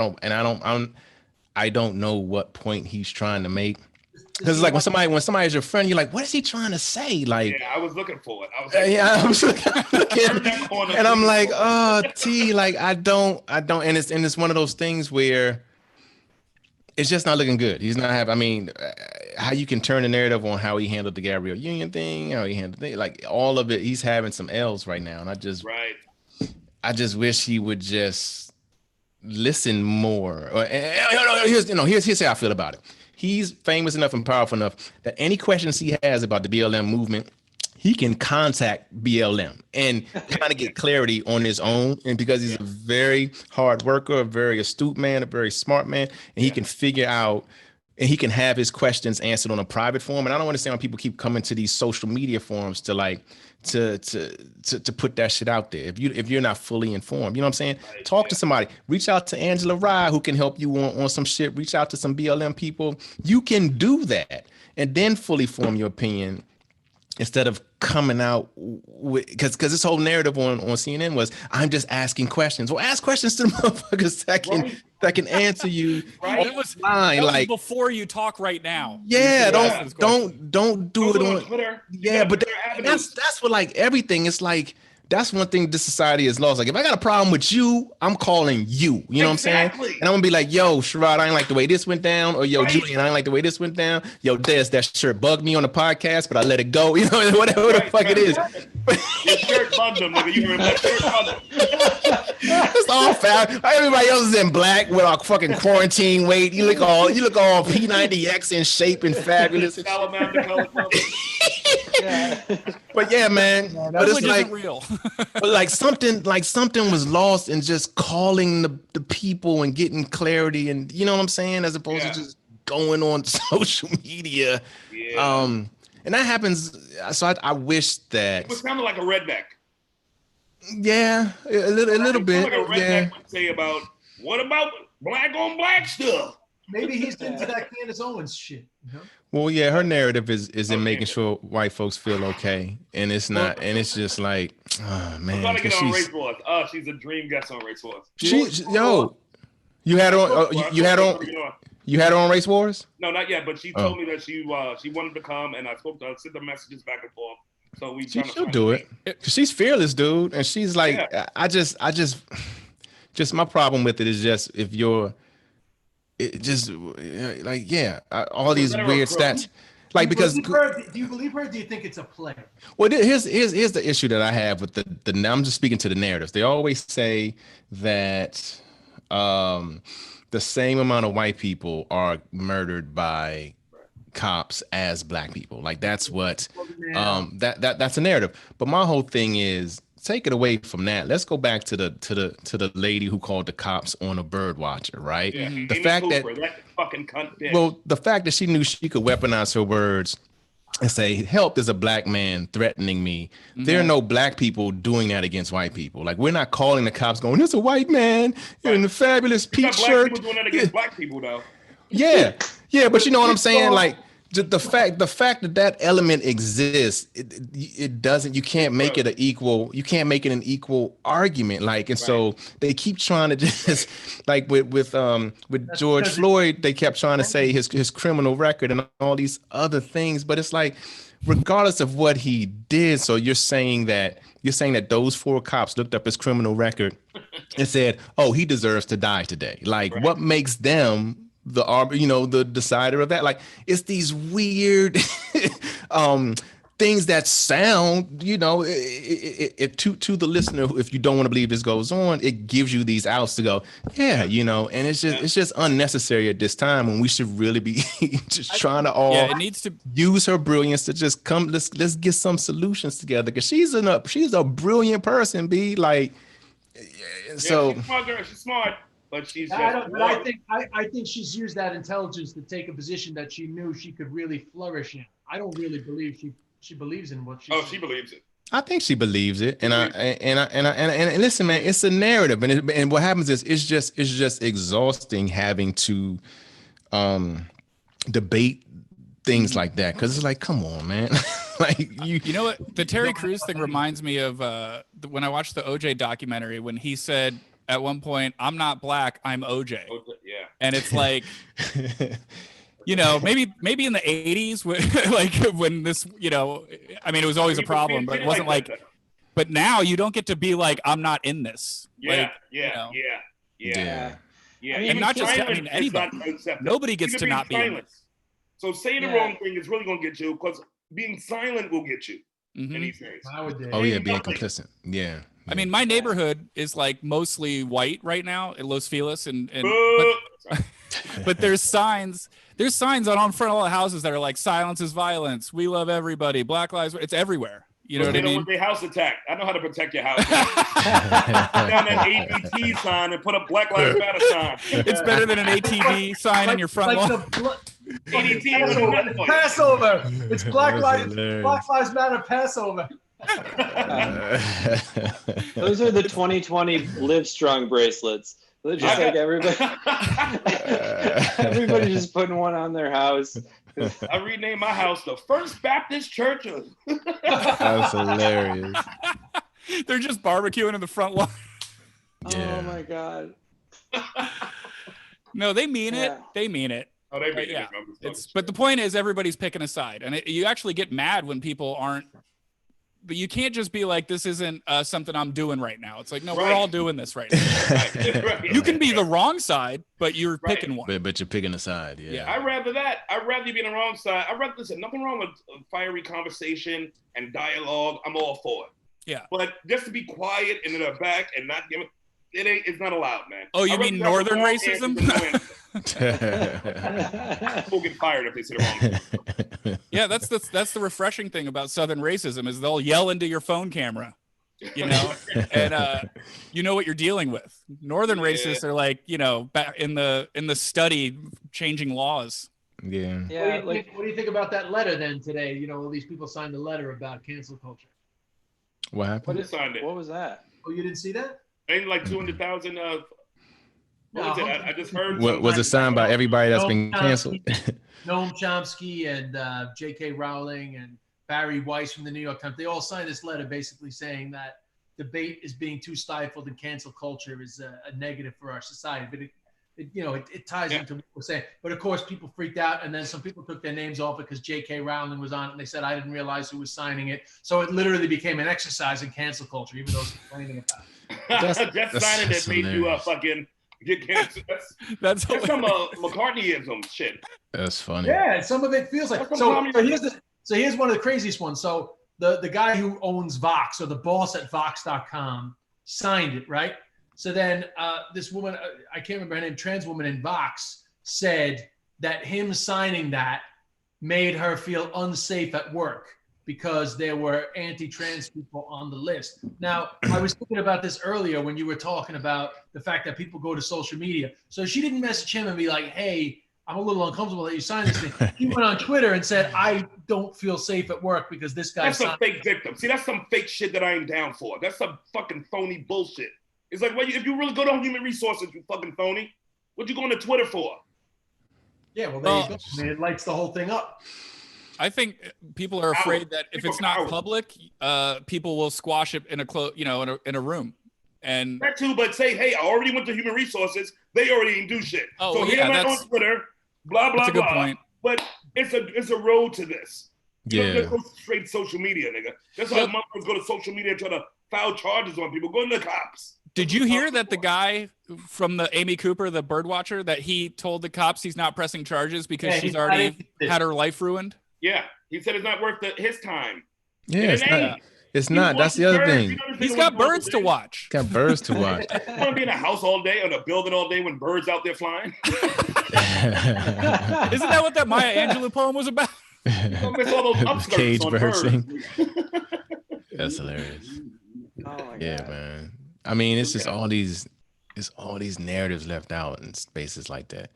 don't know what point he's trying to make. Because it's like when somebody's your friend, you're like, what is he trying to say? Like, I was looking for it. I was looking, and I'm like, like I don't, and it's one of those things where it's just not looking good. He's not having. I mean, how you can turn the narrative on how he handled the Gabrielle Union thing, how he handled it, like all of it. He's having some L's right now, and I just wish he would just listen more. Here's how I feel about it. He's famous enough and powerful enough that any questions he has about the BLM movement, he can contact BLM and kind of get clarity on his own. And because he's a very hard worker, a very astute man, a very smart man, and he can figure out and he can have his questions answered on a private forum. And I don't understand why people keep coming to these social media forums to put that shit out there. If you're not fully informed, you know what I'm saying? Talk to somebody. Reach out to Angela Rye, who can help you on some shit. Reach out to some BLM people. You can do that and then fully form your opinion instead of coming out with, because this whole narrative on CNN was, I'm just asking questions. Well, ask questions to the motherfuckers that can answer you. That was like before you talk right now. Yeah, don't do it on Twitter. Yeah, but that's what, like, everything. It's like, that's one thing this society is lost. Like, if I got a problem with you, I'm calling you. You know what I'm saying? And I'm gonna be like, yo, Sherrod, I ain't like the way this went down. Or yo, Julian, I ain't like the way this went down. Yo, Des, that shirt bugged me on the podcast, but I let it go. You know, whatever the fuck it is. Your shirt bugged them, nigga. You heard that shirt bugged them. It's all fab. Everybody else is in black with our fucking quarantine weight. You look all P90X in shape and fabulous. But yeah, man. But it's like real. But like something was lost in just calling the people and getting clarity, and you know what I'm saying, as opposed to just going on social media. Yeah. And that happens. So I wish that. It was kind of like a redneck. Yeah, a little bit. Like a redneck would say about, what about black on black stuff? Maybe he's into that Candace Owens shit. You know? Well, yeah, her narrative is in making sure white folks feel okay, and it's not, and it's just like, oh man. I'm trying to get on Race Wars. She's a dream guest on Race Wars. You had her on Race Wars? No, not yet. But she told me that she wanted to come, and I spoke to her, sent the messages back and forth. So she'll do it. She's fearless, dude, and she's like, I just my problem with it is just if you're. It just all these weird stats, like, because do you believe her? Or do you think it's a play? Well, here's the issue that I have with the I'm just speaking to the narratives. They always say that the same amount of white people are murdered by cops as black people. Like that's what that's a narrative. But my whole thing is, take it away from that. Let's go back to the lady who called the cops on a bird watcher, right? Yeah. The Amy fact Cooper, that fucking cunt bitch. well, the fact that she knew she could weaponize her words and say, help, is a black man threatening me. There are no black people doing that against white people. Like, we're not calling the cops going, there's a white man in a fabulous peach shirt. People doing that against black people, though. Yeah, but you know what I'm saying? Like, the fact that element exists, it doesn't. You can't make it an equal. You can't make it an equal argument. Like, and so they keep trying to just like with George Floyd, they kept trying to say his criminal record and all these other things. But it's like, regardless of what he did, so you're saying that those 4 cops looked up his criminal record and said, oh, he deserves to die today. Like, what makes them the decider of that? Like, it's these weird things that sound, to the listener, if you don't want to believe this goes on, it gives you these outs to go, and it's just unnecessary at this time when we should really be just trying to it needs to use her brilliance to just come. Let's get some solutions together, because she's a brilliant person. She's smart. But she's I think she's used that intelligence to take a position that she knew she could really flourish in. I don't really believe she believes in what she. She believes it. I think she believes it, and listen, man, it's a narrative, and what happens is it's just exhausting having to debate things like that, because it's like, come on, man. Like you know what, the Terry Crews thing reminds me of when I watched the OJ documentary, when he said at one point, I'm not black, I'm OJ. Yeah. And it's like, maybe in the 80s, when this, it was always a problem, but it wasn't like, but now you don't get to be like, I'm not in this. Yeah. And not just, anybody. Nobody gets to not be in this. So saying the wrong thing is really going to get you, because being silent will get you. Mm-hmm. In these days. Being complicit. Yeah. I mean, my neighborhood is like mostly white right now in Los Feliz, but there's signs on front of all the houses that are like, silence is violence, we love everybody, Black Lives Matter. It's everywhere. You know what I mean? With their house attack. I know how to protect your house. Put down that ABT sign and put a Black Lives Matter sign. It's better than an ATV sign in your front lawn. Passover. It's Black Lives Matter Passover. Those are the 2020 Live Strong bracelets. They're just like everybody just putting one on their house. I renamed my house the First Baptist Church. That's hilarious. They're just barbecuing in the front lawn. Yeah. Oh my God. No, they mean it. They mean it. Oh, they mean it. But the point is, everybody's picking a side, and you actually get mad when people aren't. But you can't just be like, this isn't something I'm doing right now. It's like, no, we're all doing this right now. You can be the wrong side, but you're picking one. But you're picking a side, yeah. I'd rather that. I'd rather you be on the wrong side. Listen, nothing wrong with fiery conversation and dialogue. I'm all for it. Yeah. But just to be quiet and in the back and not give it's not allowed, man. Oh, you mean northern racism? People get fired if they say the wrong. Yeah, that's the refreshing thing about southern racism is they'll yell into your phone camera, and you know what you're dealing with. Northern racists are like, back in the study changing laws. Yeah. Yeah. What do you think about that letter then today? All these people signed a letter about cancel culture. What happened? What was that? Oh, you didn't see that? Ain't like 200,000 I just heard. Was it signed by everybody that's been canceled? Noam Chomsky and J.K. Rowling and Barry Weiss from the New York Times. They all signed this letter basically saying that debate is being too stifled and cancel culture is a negative for our society. But it ties into what we're saying. But of course, people freaked out, and then some people took their names off it because J.K. Rowling was on it, and they said, I didn't realize who was signing it. So it literally became an exercise in cancel culture, even though it's complaining about it. That's signing that made you fucking get canceled. That's some McCartneyism shit. That's funny. Yeah, some of it feels like. So here's one of the craziest ones. So the guy who owns Vox, or the boss at Vox.com, signed it, right? So then this woman, I can't remember her name, trans woman in Vox, said that him signing that made her feel unsafe at work because there were anti-trans people on the list. Now, I was thinking about this earlier when you were talking about the fact that people go to social media. So she didn't message him and be like, hey, I'm a little uncomfortable that you signed this thing. He went on Twitter and said, I don't feel safe at work because this guy That's a fake victim. See, that's some fake shit that I ain't down for. That's some fucking phony bullshit. It's like, well, if you really go to human resources, you fucking phony, what you going to Twitter for? Yeah, well, there you go. I mean, it lights the whole thing up. I think people are afraid that if it's not public, people will squash it in a room. And that too, but say, hey, I already went to human resources. They already didn't do shit. Oh, so yeah, that's on Twitter. Blah blah that's a good blah. Point. But it's a road to this. You Yeah. don't just go straight social media, nigga. That's why motherfuckers go to social media and try to file charges on people. Go to the cops. Did you hear that the guy from the Amy Cooper, the bird watcher, that he told the cops he's not pressing charges because she's already had her life ruined? Yeah, he said it's not worth his time. Yeah, it's not. That's the other thing. He's got birds to watch. Got birds to watch. You want to be in a house all day, or in a building all day when birds out there flying? Isn't that what that Maya Angelou poem was about? Don't miss all those upskirts Cage on birds. birds. That's hilarious. Oh my Yeah, God. man. I mean, it's just all these narratives left out in spaces like that.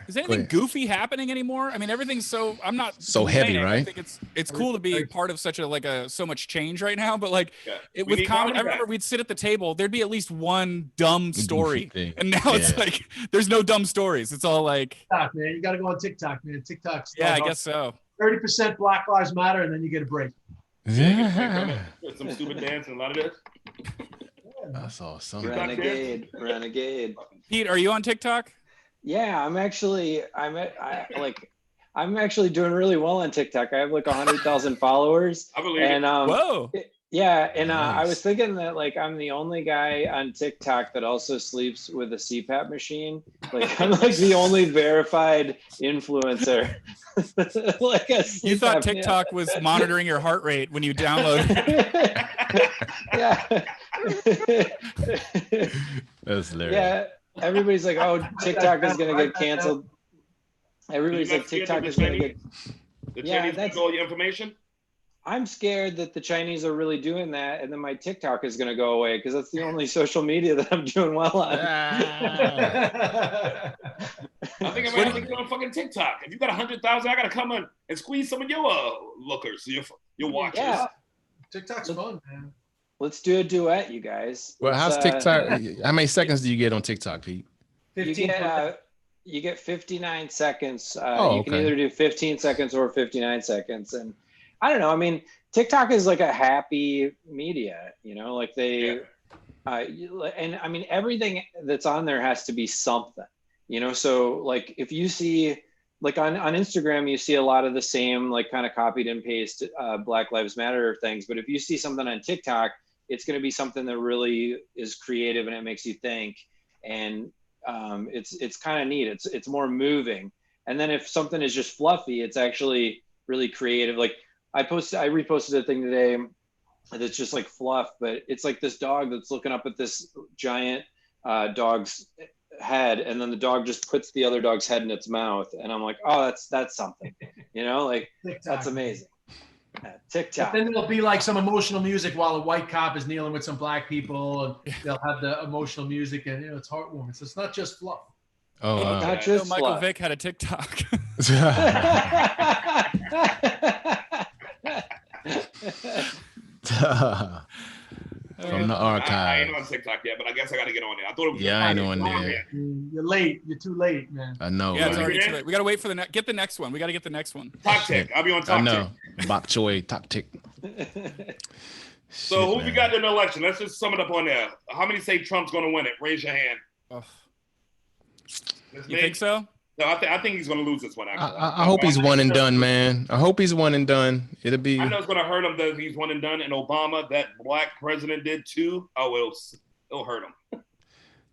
Is anything goofy happening anymore? I mean, everything's so. I'm not so heavy, right? I think it's cool to be part of such so much change right now. But like with comedy, I remember we'd sit at the table. There'd be at least one dumb story, and now it's like there's no dumb stories. It's all like TikTok, man. You got to go on TikTok, man. TikTok's I guess so. 30% Black Lives Matter, and then you get a break. Yeah. Some stupid dance and a lot of this. That's awesome. Renegade. Pete, are you on TikTok? Yeah, I'm actually doing really well on TikTok. I have like 100,000 followers. I believe and whoa. Nice. I was thinking that like I'm the only guy on TikTok that also sleeps with a CPAP machine. Like I'm like the only verified influencer. Like you thought TikTok was monitoring your heart rate when you download it. Yeah. That's hilarious. Yeah. Everybody's like, oh, TikTok is gonna get canceled. Everybody's like, TikTok is gonna get. The Chinese get all your information. I'm scared that the Chinese are really doing that, and then my TikTok is gonna go away because that's the only social media that I'm doing well on. I think I'm gonna get on fucking TikTok. If you got 100,000, I gotta come in and squeeze some of your lookers, your watchers. Yeah. TikTok's fun, man. Let's do a duet, you guys. Well, how's TikTok? How many seconds do you get on TikTok, Pete? 15. You get 59 seconds. You can either do 15 seconds or 59 seconds. And I don't know. I mean, TikTok is like a happy media, like and I mean, everything that's on there has to be something, so like if you see, like on Instagram, you see a lot of the same, like kind of copied and paste Black Lives Matter things. But if you see something on TikTok, it's going to be something that really is creative and it makes you think. And it's kind of neat. It's more moving. And then if something is just fluffy, it's actually really creative. Like I reposted a thing today that's just like fluff, but it's like this dog that's looking up at this giant dog's head, and then the dog just puts the other dog's head in its mouth, and I'm like, oh, that's something, like TikTok. That's amazing. TikTok. But then there'll be like some emotional music while a white cop is kneeling with some black people, and they'll have the emotional music, and it's heartwarming. So it's not just fluff. Oh, not just Michael fluff. Vick had a TikTok. From the archive. I ain't on TikTok yet, but I guess I got to get on there. I thought it was. I ain't on there. You're late. You're too late, man. I know. Yeah, it's already too late. We got to wait for get the next one. We got to get the next one. Top tick. I'll be on top tick. I know. Bok choy, top tick. So who we got in the election? Let's just sum it up on there. How many say Trump's going to win it? Raise your hand. Oh. You think so? No, I think he's going to lose this one. Actually, I hope he's one and done, man. I hope he's one and done. It'll be. I know it's going to hurt him that he's one and done. And Obama, that black president, did too. Oh, it'll hurt him.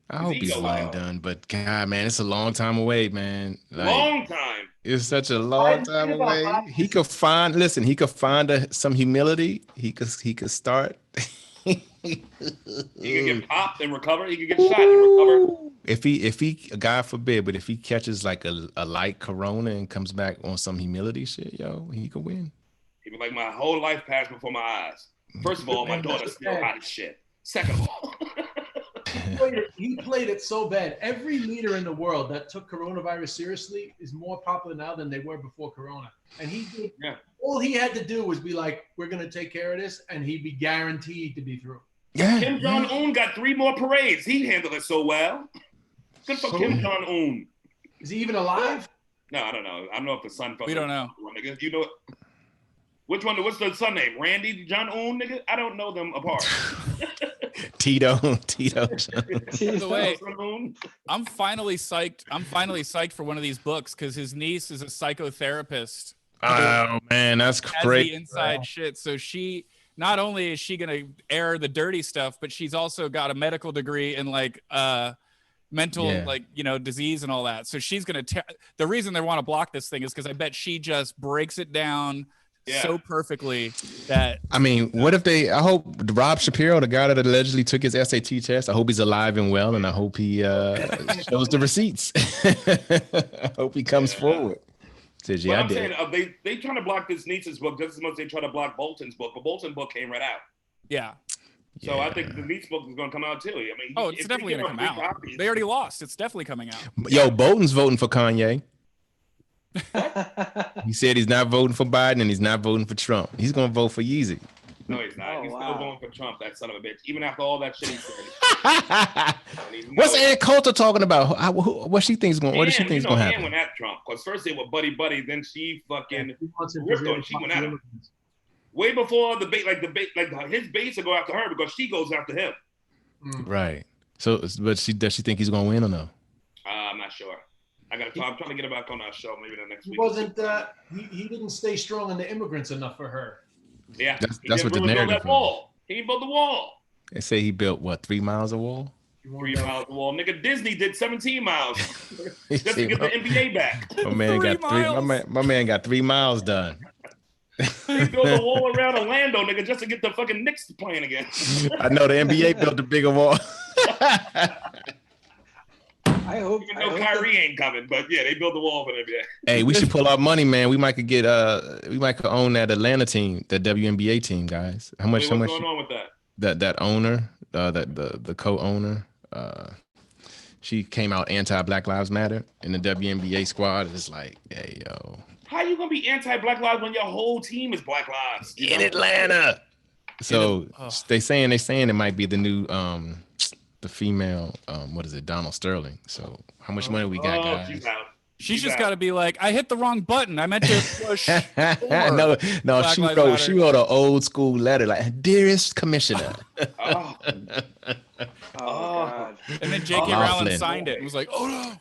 I hope he's one and done. But God, man, it's a long time away, man. Like, long time. It's such a long time away. He could find. Listen, he could find some humility. He could start. He could get popped and recover. He could get shot and recover. if he God forbid, but if he catches like a light corona and comes back on some humility shit, yo, he could win. He was like, my whole life passed before my eyes. First of all, my daughter's still hot as shit. Second of all, he played it so bad. Every leader in the world that took coronavirus seriously is more popular now than they were before Corona. And he did. Yeah. All he had to do was be like, "We're gonna take care of this," and he'd be guaranteed to be through. Yeah. Kim Jong-un got 3 more parades. He handled it so well. Good for Kim Jong-un. Is he even alive? No, I don't know. I don't know if the son. We don't know. Nigga. You know which one? What's the son name? Randy Jong-un, nigga. I don't know them apart. Tito. The way, I'm finally psyched for one of these books because his niece is a psychotherapist. Oh man, that's great. The inside shit. So she not only is she gonna air the dirty stuff, but she's also got a medical degree in like mental disease and all that. So she's gonna. The reason they want to block this thing is because I bet she just breaks it down so perfectly that. I mean, what if they? I hope Rob Shapiro, the guy that allegedly took his SAT test, I hope he's alive and well, and I hope he shows the receipts. I hope he comes forward. Says, yeah, I'm saying they trying to block this niece's book just as much as they try to block Bolton's book, but Bolton's book came right out. Yeah. So I think the niece book is going to come out too. I mean, it's definitely going to come out. Copies, they already lost. It's definitely coming out. Yo, Bolton's voting for Kanye. He said he's not voting for Biden and he's not voting for Trump. He's going to vote for Yeezy. No, he's not. He's still going for Trump, that son of a bitch. Even after all that shit he said. What's Ed Coulter talking about? What she thinks going? What does she think is going to happen? Ann went at Trump because first they were buddy, then she fucking ripped on. She went at him way before the his base to go after her because she goes after him. Right. So, but does she think he's going to win or no? I'm not sure. I'm trying to get him back on our show maybe the next week. He didn't stay strong on the immigrants enough for her. Yeah, that's what the narrative is. He built the wall. They say he built what, 3 miles of wall? 3 miles of wall. Nigga, Disney did 17 miles just to get the NBA back. My man got 3 miles done. He built a wall around Orlando, nigga, just to get the fucking Knicks playing again. I know the NBA built a bigger wall. I hope. Even though Kyrie ain't coming, but yeah, they built the wall for the NBA. Hey, we should pull our money, man. We might could own that Atlanta team, that WNBA team, guys. What's going on with that? That owner, the co-owner, she came out anti-Black Lives Matter, and the WNBA squad is like, hey, yo. How you gonna be anti-Black Lives when your whole team is Black Lives? In Atlanta. So they saying it might be the new the female Donald Sterling. So how much money we got, guys? She's just got to be like, I hit the wrong button. I meant to push. No. She wrote an old school letter like, "Dearest Commissioner." God. And then J.K. Rowling signed it and was like, "Oh no!"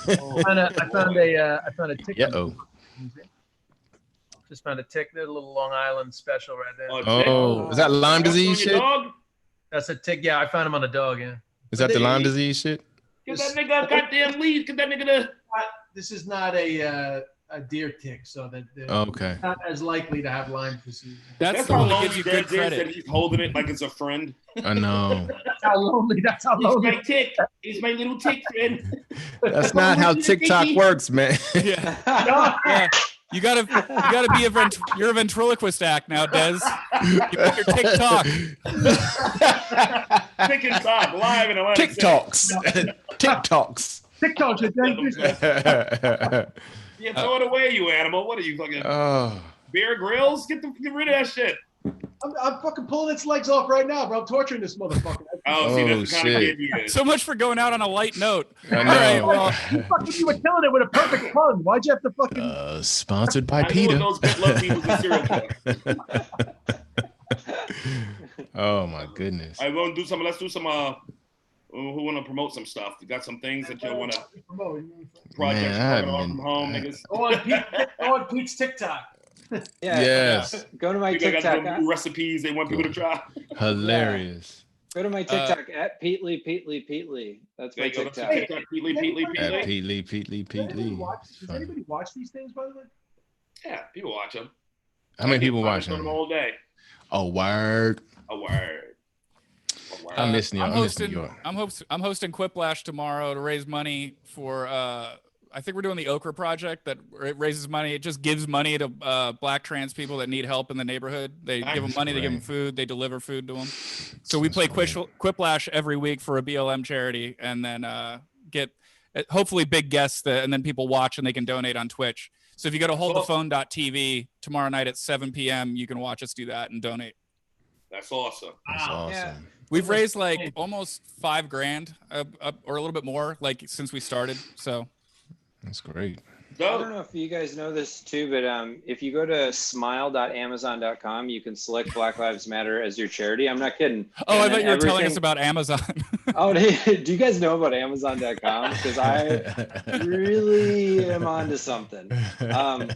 I found a ticket. Just found a tick. There's a little Long Island special right there. Is that Lyme disease shit? That's a tick. Yeah, I found him on a dog. Yeah. Is that the Lyme disease shit? Get that nigga a goddamn lead. Get that nigga This is not a deer tick, so that okay. Not as likely to have Lyme disease. That's how lonely gives you good credit. That he's holding it like it's a friend. I know. That's how lonely. He's my tick. He's my little tick friend. That's not how TikTok works, man. Yeah. You gotta be you're a ventriloquist act now, Des. You put your TikTok. TikTok live in Atlanta. TikToks. TikToks are dangerous. Yeah, throw it away, you animal. What are you fucking Bear Grylls? Get rid of that shit. I'm fucking pulling its legs off right now, bro. I'm torturing this motherfucker. See, that's the kind of kid he is. So much for going out on a light note. I know. All right, you were killing it with a perfect pun. Why'd you have to fucking... Sponsored by Peter. Oh my goodness. I want to do some. Let's do some. Who want to promote some stuff? You got some things that you want to projects from home, niggas. Go on Pete's TikTok. Yes. Go to my TikTok. Got recipes they want people to try. Hilarious. Go to my TikTok at Peatly. That's my TikTok. Peatly. Does anybody watch these things, by the way? Yeah, people watch them. How many people watch them? All day. A word. Oh, wow. I miss New York. I'm hosting Quiplash tomorrow to raise money for I think we're doing the Okra Project that raises money. It just gives money to Black trans people that need help in the neighborhood. They give them money, they give them food, they deliver food to them. So we play Quiplash every week for a BLM charity, and then get hopefully big guests and then people watch and they can donate on Twitch. So if you go to holdthephone.tv tomorrow night at 7 p.m., you can watch us do that and donate. That's awesome. That's awesome. Yeah. We've raised like almost $5,000 or a little bit more like since we started. So that's great. I don't know if you guys know this too, but if you go to smile.amazon.com, you can select Black Lives Matter as your charity. I'm not kidding. Oh, I thought you were telling us about Amazon. Oh, do you guys know about Amazon.com? Because I really am onto something. No,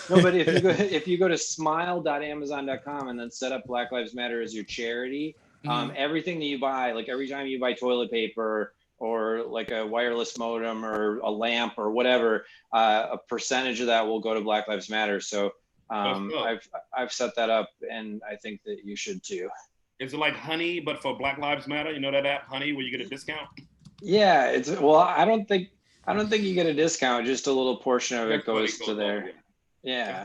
but if you go to smile.amazon.com and then set up Black Lives Matter as your charity, everything that you buy, like every time you buy toilet paper or like a wireless modem or a lamp or whatever, a percentage of that will go to Black Lives Matter. So I've set that up, and I think that you should too. Is it like Honey, but for Black Lives Matter? You know that app, Honey, where you get a discount? Yeah, I don't think you get a discount. Just a little portion of it goes to there. Yeah.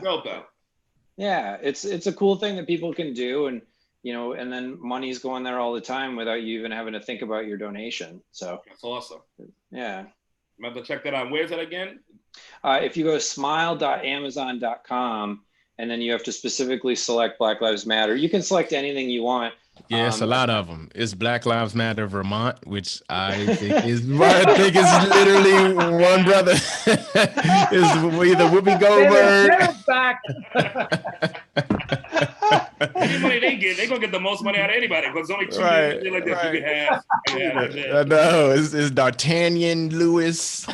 Yeah, it's a cool thing that people can do, and and then money's going there all the time without you even having to think about your donation. So that's awesome. Yeah. I'm about to check that out. Where's that again? If you go to smile.amazon.com, and then you have to specifically select Black Lives Matter. You can select anything you want. Yeah, it's a lot of them. It's Black Lives Matter Vermont, which I think is literally one brother. Is either Whoopi Goldberg. Any money they get, they're gonna get the most money out of anybody because only two like this you can have. I know it's D'Artagnan Lewis.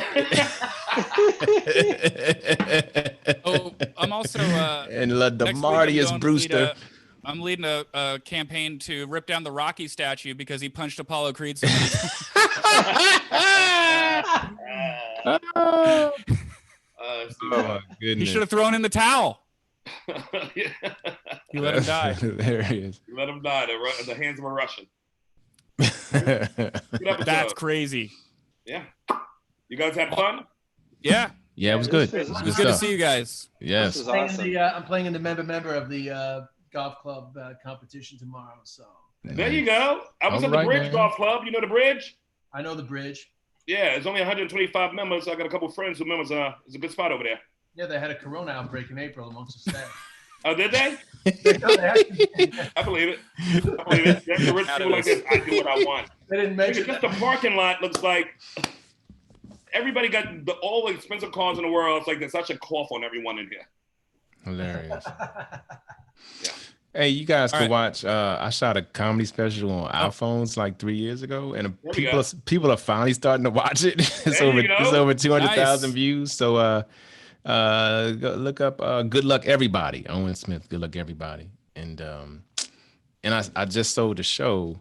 Oh, I'm also and Demartius Brewster. I'm leading a campaign to rip down the Rocky statue because he punched Apollo Creed. Oh my goodness! He should have thrown in the towel. You let him die. Hilarious. You let him die at the hands of a Russian. That's crazy. Yeah. You guys had fun? Yeah. Yeah, it was good. It was good to see you guys. Yes. This is awesome. I'm playing in the member of the golf club competition tomorrow. So there you go. I was at the Bridge Golf Club. You know the Bridge? I know the Bridge. Yeah, it's only 125 members. I got a couple of friends who members. It's a good spot over there. Yeah, they had a corona outbreak in April amongst the staff. Oh, did they? I believe it. There's the rich people like this. I do what I want. They didn't mention just the parking lot looks like everybody got all the expensive cars in the world. It's like there's such a cough on everyone in here. Hilarious. Yeah. Hey, you guys can watch. I shot a comedy special on iPhones like 3 years ago, and people are finally starting to watch it. It's over 200,000 views. So go look up Good Luck Everybody, Owen Smith, Good Luck Everybody. And I just sold a show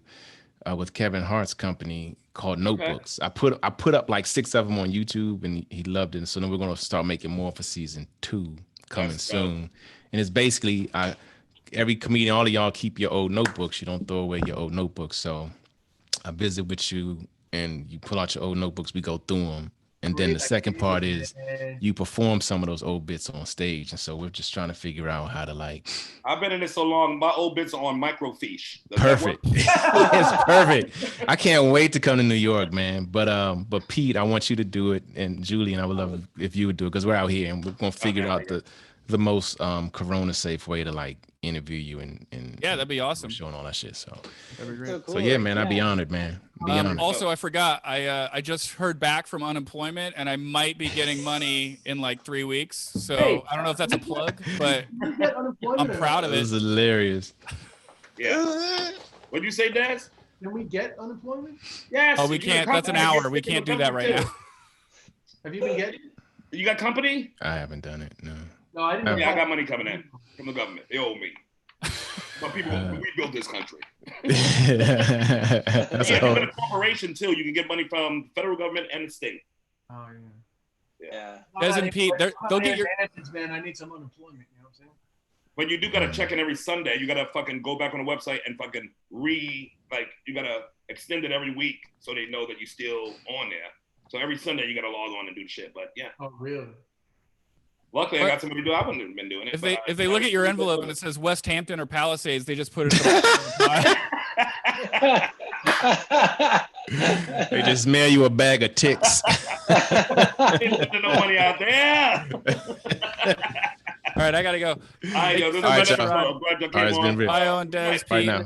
with Kevin Hart's company called Notebooks. I put up like 6 of them on YouTube, and he loved it. And so then we're gonna start making more for season 2 coming soon. And it's basically every comedian, all of y'all keep your old notebooks. You don't throw away your old notebooks. So I visit with you, and you pull out your old notebooks. We go through them. And then the second part is you perform some of those old bits on stage. And so we're just trying to figure out how to I've been in this so long, my old bits are on microfiche. Perfect. It's perfect. I can't wait to come to New York, man. But Pete, I want you to do it. And Julian, I would love it if you would do it, because we're out here and we're going to figure out the most corona safe way to interview you and that'd be awesome, showing all that shit. So that'd be great. So cool. So yeah, man, I'd be honored, man. Also, I forgot, I just heard back from unemployment, and I might be getting money in like 3 weeks. So I don't know if that's a plug, but I'm proud of it. This is hilarious. Yeah. What'd you say, Daz? Can we get unemployment? Yes. Oh, we can't. That's an hour. We can't do that right now. Have you been getting? You got company? I haven't done it. No. No, I didn't. Yeah, I got money coming in from the government. They owe me. But people, we built this country. Even a corporation too. You can get money from the federal government and the state. Oh yeah. Des and Pete, they'll get your advantages, man. I need some unemployment. You know what I'm saying? But you do gotta check in every Sunday. You gotta fucking go back on the website and fucking you gotta extend it every week so they know that you're still on there. So every Sunday you gotta log on and do the shit. But yeah. Oh, really? Luckily, I got somebody to do it. I wouldn't have been doing it. If they look at your envelope and it says West Hampton or Palisades, they just put it in the They just mail you a bag of ticks. There's no money out there. All right, I gotta go. All right, yo, this is All right, episode. y'all. I'm glad y'all All right, it's came been on. real. Bye, Owen, Des, Right Pete. now.